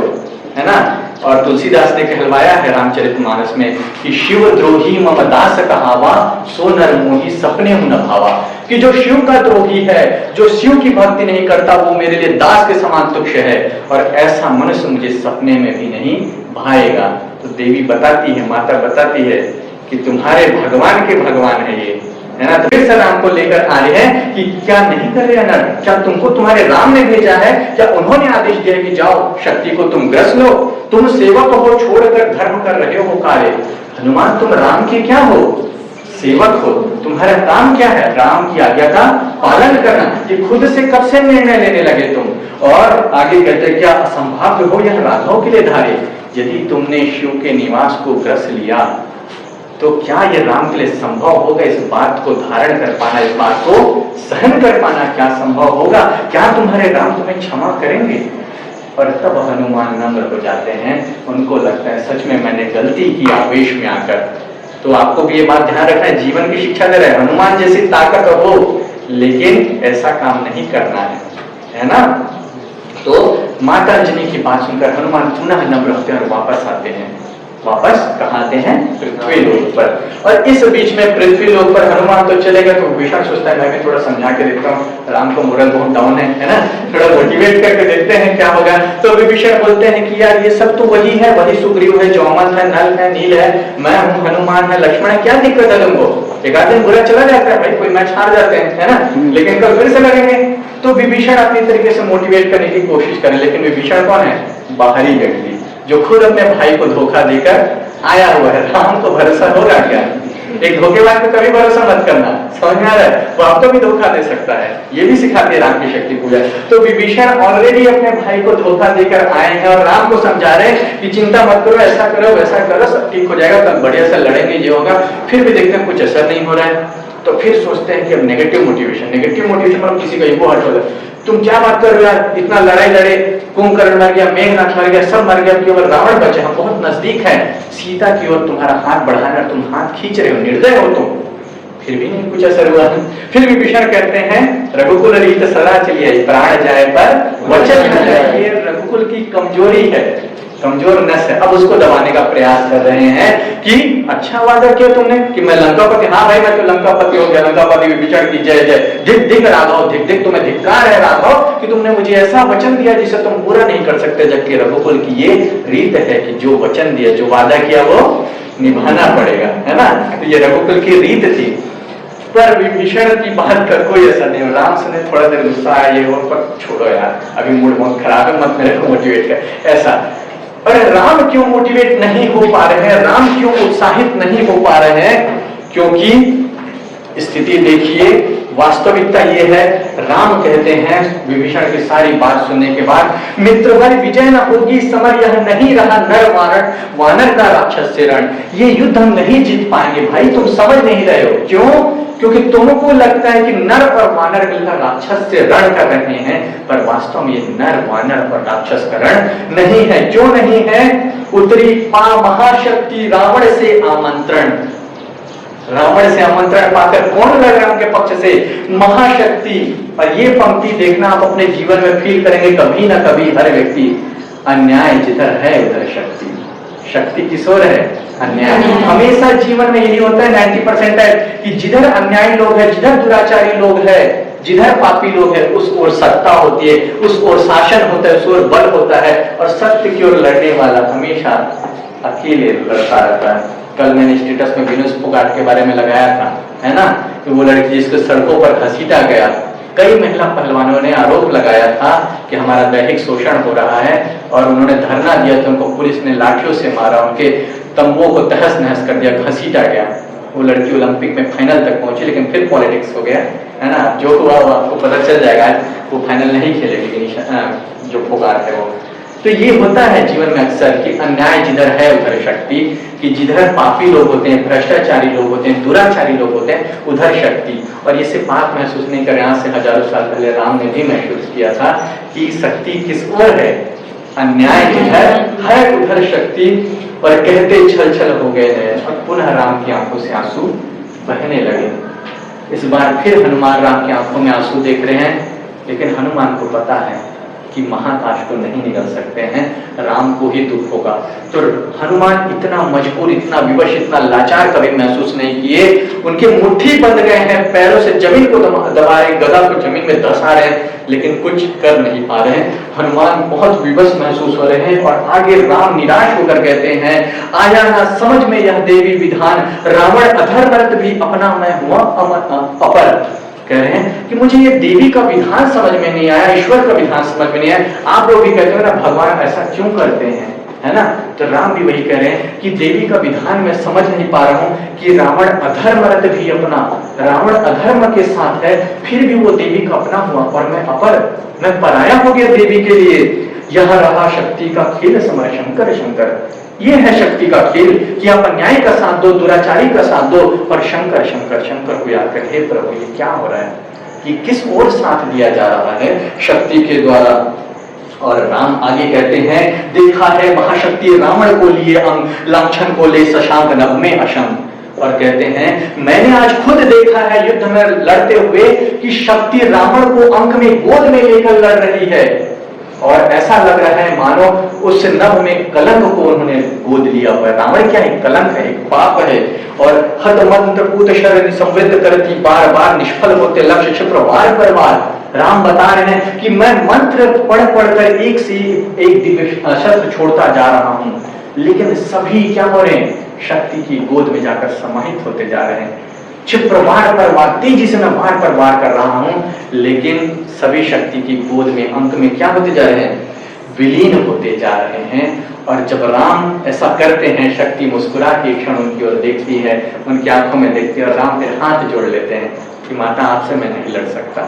है ना। और तुलसीदास ने कहलवाया है रामचरितमानस में कि शिव द्रोही मम दास कहावा, सो नर मोही सपने हूं न भावा। कि जो शिव का द्रोही है, जो शिव की भक्ति नहीं करता, वो मेरे लिए दास के समान तुच्छ है, और ऐसा मनुष्य मुझे सपने में भी नहीं भाएगा। तो देवी बताती है, माता बताती है कि तुम्हारे भगवान के भगवान है ये, है ना। तो फिर से राम को लेकर आ रहे हैं कि क्या नहीं कर रहे नर, क्या तुमको तुम्हारे राम ने भेजा है, क्या उन्होंने आदेश दिया कि जाओ शक्ति को तुम ग्रस लो, तुम सेवक हो, छोड़कर धर्म कर रहे हो कार्य। हनुमान तुम राम के क्या हो, सेवक हो, तुम्हारा काम क्या है, राम की आज्ञा का पालन करना। कि खुद से कब से निर्णय लेने लगे तुम, और आगे कहते क्या असंभाव्य हो यह राघव के लिए धारे। यदि तुमने शिव के निवास को ग्रस लिया तो क्या ये राम के लिए संभव होगा इस बात को धारण कर पाना, इस बात को सहन कर पाना, क्या संभव होगा, क्या तुम्हारे राम तुम्हें क्षमा करेंगे। और तब हनुमान नम्र हो जाते हैं, उनको लगता है सच में मैंने गलती की आवेश में आकर। तो आपको भी ये बात ध्यान रखना है, जीवन की शिक्षा दे रहे हैं, हनुमान जैसी ताकत हो लेकिन ऐसा काम नहीं करना है ना। तो माता अंजनी की बात सुनकर हनुमान पुनः नम्र होते हैं और वापस आते हैं। वापस कहाँ आते हैं, पृथ्वी लोक पर। और इस बीच में पृथ्वी लोक पर हनुमान तो चलेगा, तो विभीषण सोचता है मैं भी थोड़ा समझा के देखता हूँ, राम को मोरल बहुत डाउन है ना, थोड़ा मोटिवेट करके देखते हैं क्या होगा। तो विभीषण बोलते हैं कि यार ये सब तो वही है, वही सुग्रीव है, जौमन है, नल है, नील है, मैं हूँ, हनुमान है, लक्ष्मण है, क्या दिक्कत है तुमको। एक आध दिन बुरा चला जाता है भाई, कोई मैच हार जाते हैं, है ना, लेकिन कल फिर से लड़ेंगे। तो विभीषण अपनी तरीके से मोटिवेट करने की कोशिश करें, लेकिन विभीषण कौन है, बाहरी व्यक्ति जो खुद अपने भाई को धोखा देकर आया हुआ है। राम को भरोसा होगा क्या, एक धोखेबाज पे कभी भरोसा मत करना, समझ में आ रहा है, वो आपको भी धोखा दे सकता है। ये भी सिखाती है राम की शक्ति पूजा। तो विभीषण ऑलरेडी अपने भाई को धोखा देकर आए हैं और राम को समझा रहे हैं कि चिंता मत करो, ऐसा करो वैसा करो, सब ठीक हो जाएगा, तब बढ़िया से लड़ेंगे, ये होगा। फिर भी देखते हैं कुछ असर नहीं हो रहा है, तो फिर सोचते हैं कि अब नेगेटिव मोटिवेशन मतलब किसी का ईगो हर्ट हो जाए, तुम क्या बात कर रहे हो यार, इतना लड़ाई लड़े, कुंभकर्ण मर गया, मेघनाथ मर गया, सब मर गया, केवल रावण बचे, हम बहुत नजदीक है सीता की ओर, तुम्हारा हाथ बढ़ाना, तुम हाथ खींच रहे हो, निर्दय हो तुम। फिर भी नहीं कुछ असर हुआ। फिर विभीषण कहते हैं रघुकुल रीत सदा चलिए, प्राण जाए पर वचन न जाए। ये रघुकुल की कमजोरी है, कमजोर नस है। अब उसको दबाने का प्रयास कर रहे हैं कि अच्छा वादा किया तुमने कि मैं लंकापति, हाँ भाई मैं तो लंकापति हो गया, लंकापति विभीषण की जय जय, धिक धिक राघव, धिक धिक तुम्हें धिक्कार है राघव कि तुमने मुझे ऐसा वचन दिया जिसे तुम पूरा नहीं कर सकते। जबकि रघुकुल की ये रीत है कि जो वचन दिया, जो वादा किया वो निभाना पड़ेगा, है ना। तो ये रघुकुल की रीत थी। पर विभीषण की बात का कोई असर नहीं। राम से थोड़ा देर गुस्सा आया, ये हो, पर छोड़ो यार अभी मूड बहुत खराब है, मत मेरे को मोटिवेट कर ऐसा। और राम क्यों मोटिवेट नहीं हो पा रहे हैं, राम क्यों उत्साहित नहीं हो पा रहे हैं, क्योंकि स्थिति देखिए, वास्तविकता ये है, राम कहते हैं विभीषण की सारी बात सुनने के बाद, मित्रवर विजय न होगी समर, यह नहीं रहा नर वानर का राक्षस से रण। ये युद्ध हम नहीं जीत पाएंगे भाई, तुम समझ नहीं रहे हो। क्यों? क्योंकि तुमको लगता है कि नर और वानर मिलकर राक्षस से रण कर रहे हैं, पर वास्तव में ये नर वानर और राक्षस का रण नहीं है। क्यों नहीं है? उतरी पा महाशक्ति रावण से आमंत्रण। रावण से आमंत्रण पाकर कौन लड़ राम के पक्ष से? महाशक्ति। और ये पंक्ति देखना आप अपने जीवन में फील करेंगे कभी ना कभी हर व्यक्ति, अन्याय जिधर है उधर शक्ति। शक्ति किस ओर है? अन्याय। हमेशा जीवन में यही होता है 90% है कि जिधर अन्यायी लोग है, जिधर दुराचारी लोग है, जिधर पापी लोग है, उस ओर सत्ता होती है, उस ओर शासन होता है, उस ओर बल होता है। और सत्य की ओर लड़ने वाला हमेशा अकेले लड़ता रहता है। कल मैंने स्टेटस में विनोद फोगाट के बारे में लगाया था, है ना, कि वो लड़की जिसको सड़कों पर घसीटा गया। कई महिला पहलवानों ने आरोप लगाया था कि हमारा दैहिक शोषण हो रहा है, और उन्होंने धरना दिया तो उनको पुलिस ने लाठियों से मारा, उनके तंबुओं को तहस नहस कर दिया, घसीटा गया। वो लड़की ओलंपिक में फाइनल तक पहुंची, लेकिन फिर पॉलिटिक्स हो गया, है ना। जो हुआ वो आपको पता चल जाएगा, वो फाइनल नहीं खेलेगी जो फोगाट है वो। तो ये होता है जीवन में अक्सर कि अन्याय जिधर है उधर शक्ति, कि जिधर पापी लोग होते हैं, भ्रष्टाचारी लोग होते हैं, दुराचारी लोग होते हैं, उधर शक्ति। और ये सिर्फ आप महसूस नहीं करें, आज से हजारों साल पहले राम ने भी महसूस किया था कि शक्ति किस ओर है, अन्याय जिधर है उधर शक्ति। और कहते छल छल हो गए हैं, और पुनः राम की आंखों से आंसू बहने लगे। इस बार फिर हनुमान राम की आंखों में आंसू देख रहे हैं, लेकिन हनुमान को पता है कि महाकाश को नहीं निगल सकते हैं, राम को ही दुख होगा। तो हनुमान इतना मजबूर, इतना विवश, इतना लाचार कभी महसूस नहीं किए। उनके मुट्ठी बंध गए हैं, पैरों से जमीन को दबा रहे, गदा को जमीन में धंसा रहे हैं, लेकिन कुछ कर नहीं पा रहे हैं। हनुमान बहुत विवश महसूस हो रहे हैं और आगे राम निराश होकर कहते हैं, आया ना समझ में यह देवी विधान, रावण अधर्मरत भी अपना मैं हुआ अपर। कह रहे हैं कि मुझे ये देवी का विधान समझ में नहीं आया, ईश्वर का विधान समझ में नहीं आया। आप लोग भी कहते हो ना भगवान ऐसा क्यों करते हैं, है ना? तो राम भी वही कह रहे हैं कि देवी का विधान मैं समझ नहीं पा रहा हूं कि रावण अधर्मरत भी अपना, रावण अधर्म के साथ है, फिर भी वो देवी का अपना हुआ और मैं अपर, मैं पराया हो गया देवी के लिए। यह रहा शक्ति का खेल समर शंकर शंकर। ये है शक्ति का खेल कि आप अन्याय का साथ दो, दुराचारी का साथ दो और शंकर शंकर शंकर को याद कर, हे प्रभु ये क्या हो रहा है, कि किस ओर साथ दिया जा रहा है शक्ति के द्वारा। और राम आगे कहते हैं, देखा है महाशक्ति रावण को लिए अंग, लांछन को ले शशांक नभ में अशंक। और कहते हैं मैंने आज खुद देखा है युद्ध में लड़ते हुए कि शक्ति रावण को अंक में गोद में लेकर लड़ रही है, और ऐसा लग रहा है मानो उस नभ में कलंक को उन्होंने गोद लिया हुआ है। रावण क्या है, कलंक है, एक पाप है। और हत मंत्र पूत शरण समृद्ध करती, बार बार निष्फल होते लक्ष्य क्षिप्र वार पर वार। राम बता रहे हैं कि मैं मंत्र पढ़ पढ़कर एक से एक दिव्य शस्त्र छोड़ता जा रहा हूं, लेकिन सभी क्या हो रहे हैं, शक्ति की गोद में जाकर समाहित होते जा रहे हैं। क्षिप्र वार पर वार, तेजी से मैं वार पर वार कर रहा हूं, लेकिन सभी शक्ति की गोद में अंक में क्या होते जा रहे हैं, विलीन होते जा रहे हैं। और जब राम ऐसा करते हैं, शक्ति मुस्कुरा के क्षण उनकी ओर देखती है, उनकी आंखों में देखती है और राम फिर हाथ जोड़ लेते हैं कि माता आपसे मैं नहीं लड़ सकता,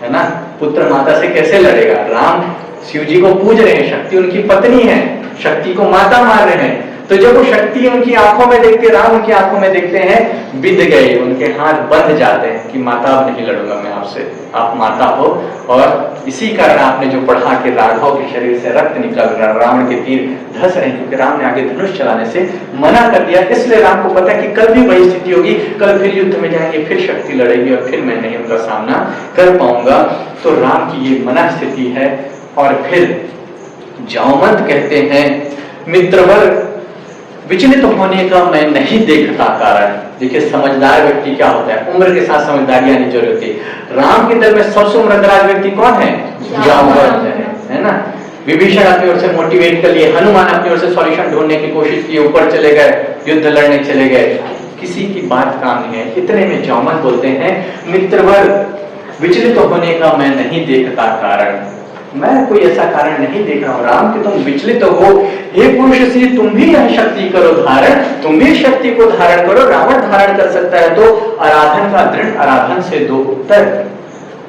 है ना? पुत्र माता से कैसे लड़ेगा? राम शिव जी को पूज रहे हैं, शक्ति उनकी पत्नी है, शक्ति को माता मान रहे हैं। तो जब वो शक्ति उनकी आंखों में देखते, राम उनकी आंखों में देखते हैं, बिध गए, उनके हाथ बंध जाते हैं कि माता अब नहीं लड़ूंगा मैं आपसे, आप माता हो। और इसी कारण आपने जो पढ़ा कि राघव के शरीर से रक्त निकल रहा, रावण के तीर धस रहे, क्योंकि राम ने आगे धनुष चलाने से मना कर दिया। इसलिए राम को पता है कि कल भी वही स्थिति होगी, कल फिर युद्ध में जाएंगे, फिर शक्ति लड़ेगी और फिर मैं नहीं उनका सामना कर पाऊंगा। तो राम की ये मना स्थिति है। और फिर जामवंत कहते हैं, मित्रवर विचलित होने का मैं नहीं देखता कारण। देखिए समझदार व्यक्ति क्या होता है, उम्र के साथ समझदारी आनी जरूरी होती है। राम के दल में सबसे उम्रदराज व्यक्ति कौन है, जामवंत है ना? विभीषण अपनी ओर से मोटिवेट कर लिए, हनुमान अपनी ओर से सॉल्यूशन ढूंढने की कोशिश की, ऊपर चले गए, युद्ध लड़ने चले गए, किसी की बात काम नहीं है। इतने में जामवंत बोलते हैं, मित्रवर विचलित होने का मैं नहीं देखता कारण। मैं कोई ऐसा कारण नहीं देख रहा हूं राम कि तुम विचलित हो। हे पुरुष सी तुम भी यह शक्ति करो धारण, तुम भी शक्ति को धारण करो। रावण धारण कर सकता है तो आराधन का दृढ़ आराधन से दो उत्तर।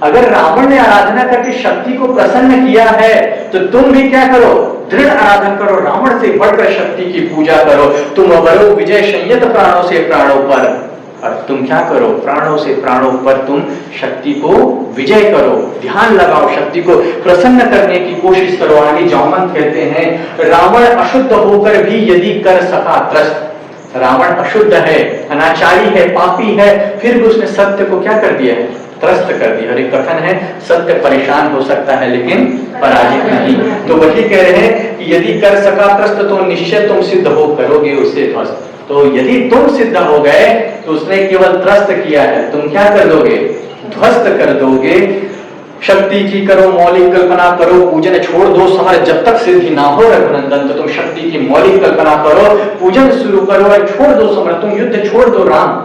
अगर रावण ने आराधना करके शक्ति को प्रसन्न किया है तो तुम भी क्या करो, दृढ़ आराधन करो, रावण से बढ़कर शक्ति की पूजा करो। तुम अवरो विजय संयत प्राणों से प्राणों पर, और तुम क्या करो, प्राणों से प्राणों पर तुम शक्ति को विजय करो, ध्यान लगाओ, शक्ति को प्रसन्न करने की कोशिश करो। आगे जामवंत कहते हैं, रावण अशुद्ध होकर भी यदि कर सका त्रस्त। रावण अशुद्ध है, अनाचारी है, पापी है, फिर भी उसने सत्य को क्या कर दिया है, त्रस्त कर दिया। और एक कथन है, सत्य परेशान हो सकता है लेकिन पराजित नहीं। तो वही कह रहे हैं कि यदि कर सका त्रस्त तो निश्चय तुम सिद्ध हो करोगे उसे ध्वस्त। तो यदि तुम सिद्ध हो गए तो उसने केवल त्रस्त किया है, तुम क्या कर दोगे, ध्वस्त कर दोगे। शक्ति की करो मौलिक कल्पना करो, पूजन छोड़ दो समर जब तक सिद्धि ना हो रघुनंदन। तो तुम शक्ति की मौलिक कल्पना करो, पूजन शुरू करो और छोड़ दो समर, तुम युद्ध छोड़ दो, राम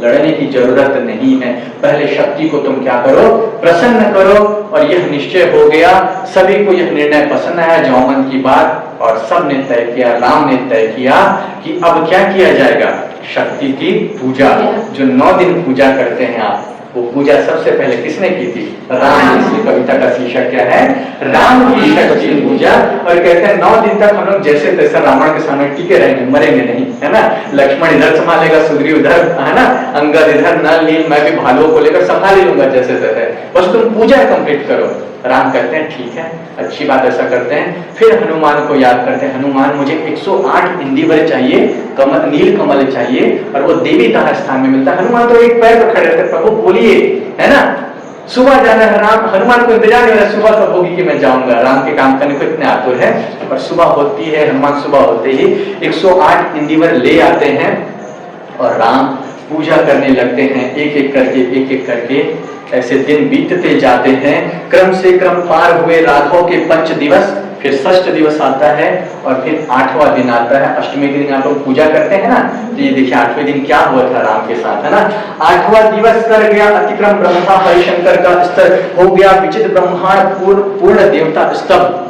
लड़ने की जरूरत नहीं है। पहले शक्ति को तुम क्या करो, प्रसन्न करो। और यह निश्चय हो गया, सभी को यह निर्णय पसंद आया, जामवंत की बात, और सब ने तय किया, राम ने तय किया कि अब क्या किया जाएगा, शक्ति की पूजा। जो 9 दिन पूजा करते हैं आप, वो पूजा सबसे पहले किसने की थी, राम। इसलिए कविता का शीर्षक क्या है, राम की शक्ति पूजा। और कहते हैं 9 दिन तक हम लोग जैसे तैसे रावण के सामने टिके रहेंगे, मरेंगे नहीं, है ना। लक्ष्मण इधर संभालेगा, सुग्रीव इधर, है ना, अंगद इधर, नल नील मैं भी भालुओं को लेकर संभाल ही लूंगा जैसे तैसे, बस तुम पूजा कंप्लीट करो। राम कहते हैं ठीक है, अच्छी बात, ऐसा करते हैं। फिर हनुमान को याद करते हैं, हनुमान मुझे 108 इंदिवर चाहिए, कमल नील कमल चाहिए, और वो देवी तहा स्थान में मिलता है। हनुमान तो एक पैर पर खड़े रहते, प्रभु बोलिए, है ना। सुबह जाना है, राम हनुमान को इंतजार नहीं, सुबह कब होगी कि मैं जाऊंगा, राम के काम करने को इतने आतुर है। और सुबह होती है, हनुमान सुबह होते ही 108 इंदिवर ले आते हैं और राम पूजा करने लगते हैं, एक एक करके ऐसे दिन बीतते जाते हैं। क्रम से क्रम पार हुए राघव के 5 दिवस, फिर षष्ठ दिवस आता है और फिर 8वां दिन आता है। अष्टमी के दिन आप लोग पूजा करते हैं ना, तो ये देखिए 8वें दिन क्या हुआ था राम के साथ, है ना। 8वां दिवस कर गया अतिक्रम ब्रह्मा हरिशंकर का स्तर, हो गया विचित्र ब्रह्मांड पूर्ण देवता स्तंभ।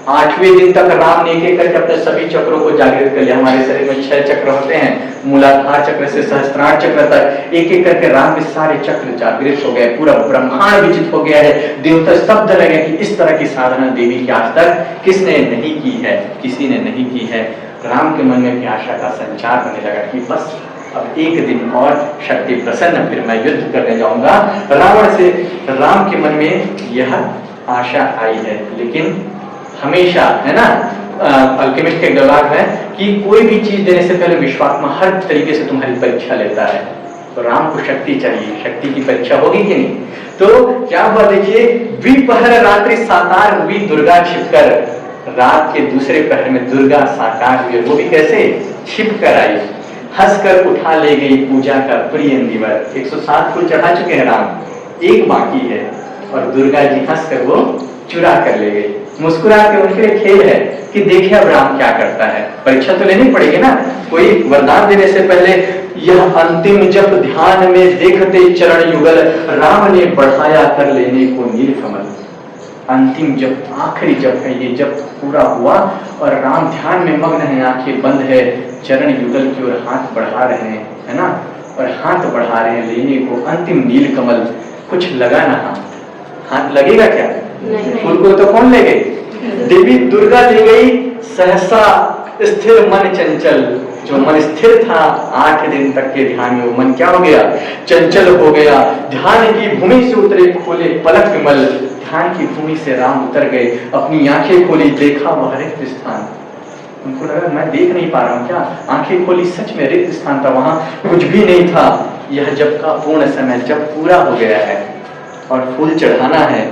8वें दिन तक राम ने एक करके अपने सभी चक्रों को जागृत कर लिया। हमारे शरीर में 6 चक्र होते हैं, मूलाधार चक्र से सहस्त्रार चक्र तक, एक करके राम के सारे चक्र जागृत हो गए, पूरा ब्रह्मांड विजित हो गया है। देवता स्तब्ध रह गए कि इस तरह की साधना देवी की आज तक किसने नहीं की है, किसी ने नहीं की है। राम के मन में भी आशा का संचार होने लगा कि बस अब एक दिन और शक्ति प्रसन्न, फिर मैं युद्ध करने जाऊंगा रावण से। राम के मन में यह आशा आई है, लेकिन हमेशा, है ना, अल्केमिस्ट के दिमाग है कि कोई भी चीज देने से पहले विश्वात्मा हर तरीके से तुम्हारी परीक्षा लेता है। तो राम को शक्ति चाहिए, शक्ति की परीक्षा होगी कि नहीं। तो क्या हुआ देखिए, द्विपहर रात्रि साकार हुई दुर्गा छिपकर, रात के दूसरे पहर में दुर्गा साकार हुई, वो भी कैसे, छिपकर आई, हंसकर उठा ले गई पूजा का प्रिय इंदिवर। 107 फूल चढ़ा चुके हैं राम, एक बाकी है और दुर्गा जी हंसकर वो चुरा कर ले गई। मुस्कुरा के उनके लिए खेल है कि देखिए अब राम क्या करता है। परीक्षा तो लेनी पड़ेगी ना, कोई वरदान देने से पहले यह अंतिम जप ध्यान में देखते चरण युगल, राम ने बढ़ाया कर लेने को नीलकमल। अंतिम जप, आखिरी जप है ये, जप पूरा हुआ और राम ध्यान में मग्न है, आंखें बंद है, चरण युगल की ओर हाथ बढ़ा रहे हैं, है ना, और हाथ बढ़ा रहे हैं लेने को अंतिम नीलकमल। कुछ लगा ना, हाथ लगेगा क्या, फूल को तो कौन ले गई, देवी दुर्गा ले गई। सहसा स्थिर मन चंचल, जो मन स्थिर था 8 दिन तक के ध्यान में, वो मन क्या हो गया, चंचल हो गया। ध्यान की भूमि से उतरे खोले पलक विमल, ध्यान की भूमि से राम उतर गए, अपनी आंखें खोली, देखा वह रिक्त स्थान। उनको लगा मैं देख नहीं पा रहा हूँ क्या, आंखें खोली, सच में रिक्त स्थान था, वहां कुछ भी नहीं था। यह जब का पूर्ण समय, जब पूरा हो गया है और फूल चढ़ाना है,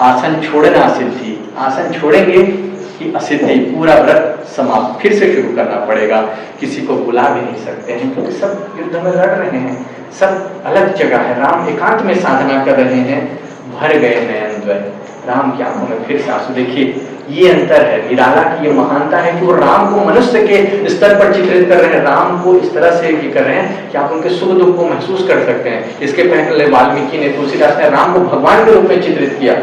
आसन छोड़ना असिद्धि, आसन छोड़ेंगे कि असिद्धि, पूरा व्रत समाप्त, फिर से शुरू करना पड़ेगा। किसी को बुला भी नहीं सकते हैं क्योंकि सब युद्ध में लड़ रहे हैं, सब अलग जगह है। राम एकांत में साधना कर रहे हैं, भर गए नयन द्वय, राम की आंखों में फिर से आंसू। देखिए ये अंतर है, निराला की ये महानता है कि वो राम को मनुष्य के स्तर पर चित्रित कर रहे हैं, राम को इस तरह से कर रहे हैं कि आप उनके सुख दुख को महसूस कर सकते हैं। इसके पहले वाल्मीकि ने, तुलसीदास ने राम को भगवान के रूप में चित्रित किया।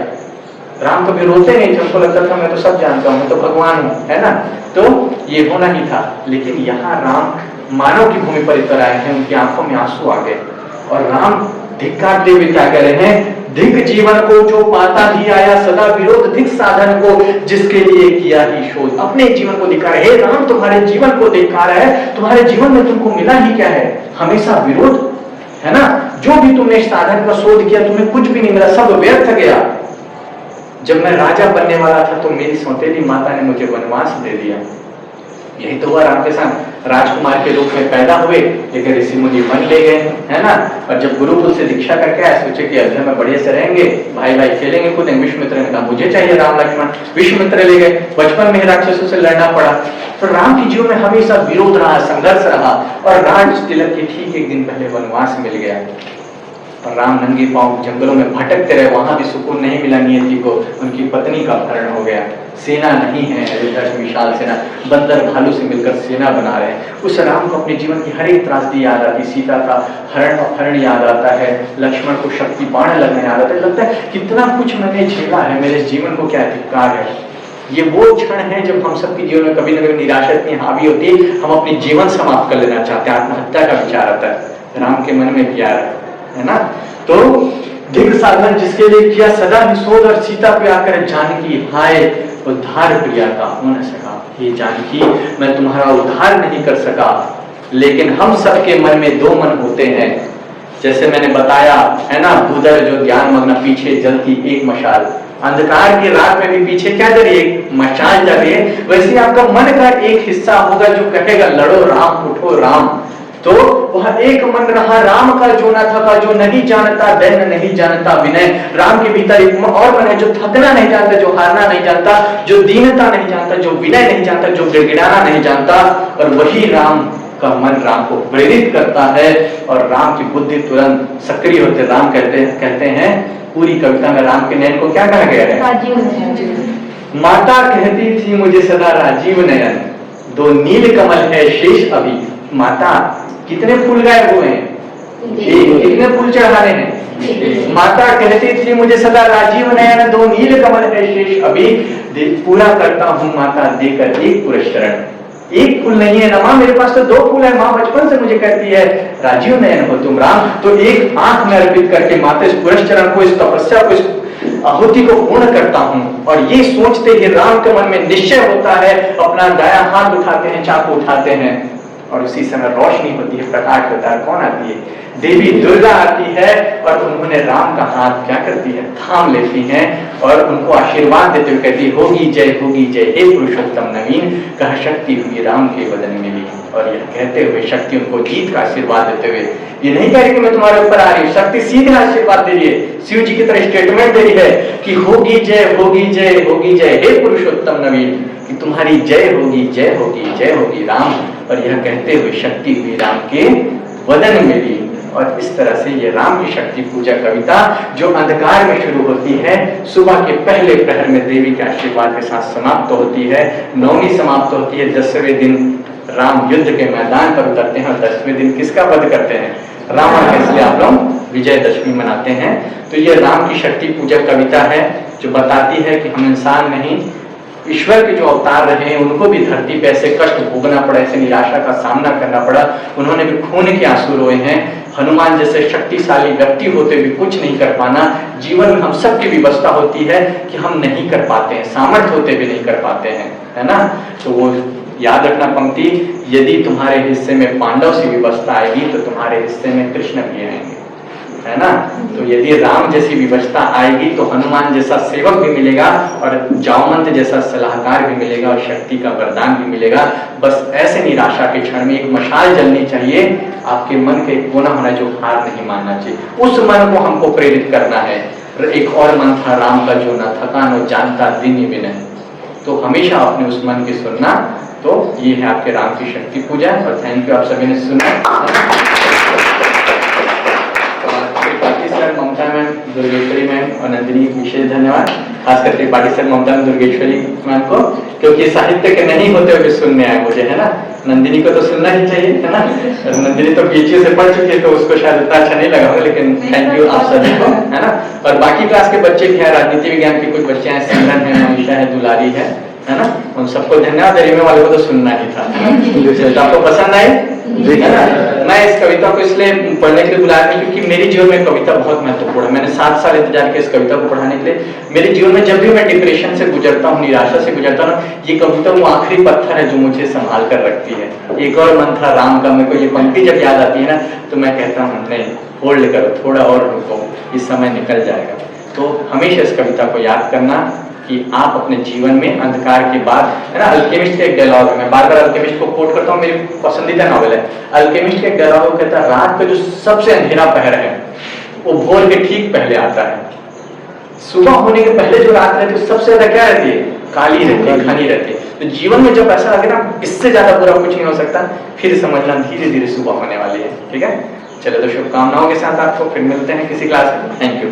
राम कभी रोते नहीं थे, उनको लगता था मैं तो सब जानता हूँ, मैं तो भगवान हूँ, है ना, तो ये होना ही था। लेकिन यहाँ राम मानव की भूमि पर इतर आए हैं, उनकी आंखों में आंसू आ गए और राम धिक्कारते हुए क्या कह रहे हैं, धिक जीवन को जो पाता ही आया सदा विरोध, धिक साधन को जिसके लिए किया ही शोध। अपने जीवन को धिक्कार है, राम तुम्हारे जीवन को धिक्कार है, तुम्हारे जीवन में तुमको मिला ही क्या है, हमेशा विरोध, है ना। जो भी तुमने साधन का शोध किया तुम्हें कुछ भी नहीं मिला, सब व्यर्थ गया। जब मैं राजा बनने वाला था तो मेरी सौतेली माता ने मुझे वनवास दे दिया। यही तो हुआ राम के साथ, राजकुमार के रूप में पैदा हुए लेकिन ऋषि मुनि बन ले गए, है ना। और जब गुरुकुल से दीक्षा करके आए, सोचे कि अयोध्या में बढ़िया से रहेंगे, भाई भाई खेलेंगे कूदेंगे। विश्वामित्र ने कहा मुझे चाहिए राम लक्ष्मण, विश्वामित्र ले गए, बचपन में राक्षसों से लड़ना पड़ा। तो राम के जीवन में हमेशा विरोध रहा, संघर्ष रहा और राज तिलक के ठीक एक दिन पहले वनवास मिल गया और राम नंगे पांव जंगलों में भटकते रहे, वहां भी सुकून नहीं मिला नियति को। उनकी पत्नी का अपहरण हो गया, सेना नहीं है, अयोध्या की विशाल सेना, बंदर भालू से मिलकर सेना बना रहे हैं। उस राम को अपने जीवन की हर एक त्रासदी याद आती, सीता का अपहरण याद आता है, लक्ष्मण को शक्ति बाण लगने याद आता है। लगता है कितना कुछ मैंने झेला है, मेरे जीवन को क्या धिक्कार है। ये वो क्षण है जब हम सबके जीवन में कभी न कभी निराशा इतनी हावी होती है, हम अपनी जीवन समाप्त कर लेना चाहते हैं, आत्महत्या का विचार आता है। राम के मन में क्या है ना। तो धिक साधन जिसके लिए किया सदा निशोध, और सीता पे आकर जानकी हाय उद्धार प्रिया का हो न सका। ये जानकी मैं तुम्हारा उद्धार नहीं कर सका। लेकिन हम सबके मन में दो मन होते हैं, जैसे मैंने बताया है ना, भूदर जो ज्ञान मग्न पीछे जलती एक मशाल, अंधकार की रात में भी पीछे क्या जल रही है, मशाल जल रही है। वैसे आपका मन का एक हिस्सा होगा जो कहेगा लड़ो राम, उठो राम, तो वह एक मन रहा राम का जो न थका, जो नहीं जानता दैन नहीं जानता विनय। राम के भीतर एक और मन है जो थकना नहीं जानता, जो हारना नहीं जानता, जो दीनता नहीं जानता, जो विनय नहीं जानता, जो गिड़गिड़ाना नहीं जानता। और वही राम का मन राम को प्रेरित करता है और राम की बुद्धि तुरंत सक्रिय होते। राम कहते हैं पूरी कविता में राम के नयन को क्या कहा गया है? राजीव नयन। माता कहती थी मुझे सदा राजीव नयन, दो नील कमल है शेष अभी। माता कितने फूल गायब हुए हैं? कितने फूल चढ़ाने हैं? माता कहती थी मुझे सदा राजीव नयन, दो नील कमल है शेष अभी। पूरा करता हूँ माता देकर एक पुरस्चरण। एक फूल नहीं है ना माँ, मेरे पास तो दो फूल है। माँ बचपन से मुझे कहती है राजीव नयन हो तुम राम, तो एक आंख में अर्पित करके माता इस पुरस्चरण को, इस तपस्या को, इस आहुति को पूर्ण करता हूँ। और ये सोचते ही राम के मन में निश्चय होता है, अपना दायां हाथ उठाते हैं, चाकू उठाते हैं और उसी समय रोशनी होती है, प्रकाश होता है। कौन आती है? देवी दुर्गा आती है और उन्होंने राम का हाथ क्या करती है? थाम लेती हैं और उनको आशीर्वाद देते हुए कहती होगी जय हे पुरुषोत्तम नवीन, कह शक्ति हुई राम के बदन में ली। और यह कहते हुए शक्ति उनको जीत का आशीर्वाद देते हुए, ये नहीं कह रही कि मैं तुम्हारे ऊपर आ रही हूँ, शक्ति सीधे आशीर्वाद दे रही है, शिव जी की तरह स्टेटमेंट दे रही है कि होगी जय हे पुरुषोत्तम नवीन, कि तुम्हारी जय होगी राम। और यह कहते हुए शक्ति हुई राम के वदन में ली। और इस तरह से ये राम की शक्ति पूजा कविता जो अंधकार में शुरू होती है, सुबह के पहले प्रहर में देवी के आशीर्वाद के साथ समाप्त होती है। नवमी समाप्त होती है, 10वें दिन राम युद्ध के मैदान पर उतरते हैं। और 10वें दिन किसका वध करते हैं? रावण का। इसलिए आप लोग विजयदशमी मनाते हैं। तो ये राम की शक्ति पूजा कविता है जो बताती है कि हम इंसान नहीं, ईश्वर के जो अवतार रहे हैं उनको भी धरती पे ऐसे कष्ट भोगना पड़ा, ऐसे निराशा का सामना करना पड़ा। उन्होंने भी खून के आंसू रोए हैं। हनुमान जैसे शक्तिशाली व्यक्ति होते भी कुछ नहीं कर पाना। जीवन में हम सबकी विवशता होती है कि हम नहीं कर पाते हैं, सामर्थ्य होते भी नहीं कर पाते हैं, है ना। तो वो याद रखना पंक्ति, यदि तुम्हारे हिस्से में पांडव सी विवशता आएगी तो तुम्हारे हिस्से में कृष्ण भी आएंगे, है ना। तो यदि राम जैसी विवशता आएगी तो हनुमान जैसा सेवक भी मिलेगा और जामवंत जैसा सलाहकार भी मिलेगा और शक्ति का वरदान भी मिलेगा। बस ऐसे निराशा के क्षण में एक मशाल जलनी चाहिए, आपके मन का एक कोना होना जो हार नहीं मानना चाहिए। उस मन को हमको प्रेरित करना है। एक और मन था राम का जो न थका न जानता दिन विनय, तो हमेशा अपने उस मन की सुनना। तो ये है आपके राम की शक्ति पूजा। और थैंक यू आप सभी ने सुना। ममता मैम, दुर्गेश्वरी मैम और नंदिनी विशेष धन्यवाद। खासकर त्रिपाठी सर, ममता मैम, दुर्गेश्वरी मैम को, क्योंकि साहित्य के नहीं होते हुए सुनने आए मुझे, है ना। नंदिनी को तो सुनना ही चाहिए, है ना। नंदिनी तो पीछे से पढ़ चुकी है तो उसको शायद इतना अच्छा नहीं लगा होगा, लेकिन थैंक यू आप सभी को, है ना। और बाकी क्लास के बच्चे भी हैं, राजनीति विज्ञान के कुछ बच्चे हैं, सिमरन है, मनीषा है, दुलारी है ना। उन सबको धन्यवाद। रेमे वाले को तो सुनना ही था, तो आपको पसंद आई, है ना। मैं इस कविता को इसलिए पढ़ने के लिए बुलाया था क्योंकि मेरे जीवन में कविता बहुत महत्वपूर्ण है। मैंने 7 साल इंतजार किया इस कविता को पढ़ाने के लिए। मेरे जीवन में जब भी मैं डिप्रेशन से गुजरता हूँ, निराशा से गुजरता हूँ, ये कविता वो आखिरी पत्थर है जो मुझे संभाल कर रखती है। एक और मन था राम का, मेरे को ये पंक्ति जब याद आती है ना तो मैं कहता हूँ नहीं, होल्ड करो, थोड़ा और रुको, इस समय निकल जाएगा। तो हमेशा इस कविता को याद करना कि आप अपने जीवन में अंधकार के बाद, है ना। अल्केमिस्ट का एक डायलॉग है, मैं बार बार अल्केमिस्ट को कोट करता हूँ, मेरी पसंदीदा नॉवेल है। अल्केमिस्ट का एक डायलॉग कहता है, रात का जो सबसे अंधेरा पहर है वो भोर के ठीक पहले आता है। सुबह होने के पहले जो रात रहती है सबसे ज्यादा क्या रहती है? काली रहती है, घनी रहती है। तो जीवन में जब ऐसा लगे ना इससे ज्यादा बुरा कुछ नहीं हो सकता, फिर समझना धीरे धीरे सुबह होने वाली है। ठीक है, चलो तो शुभकामनाओं के साथ आपको फिर मिलते हैं किसी क्लास में। Thank you.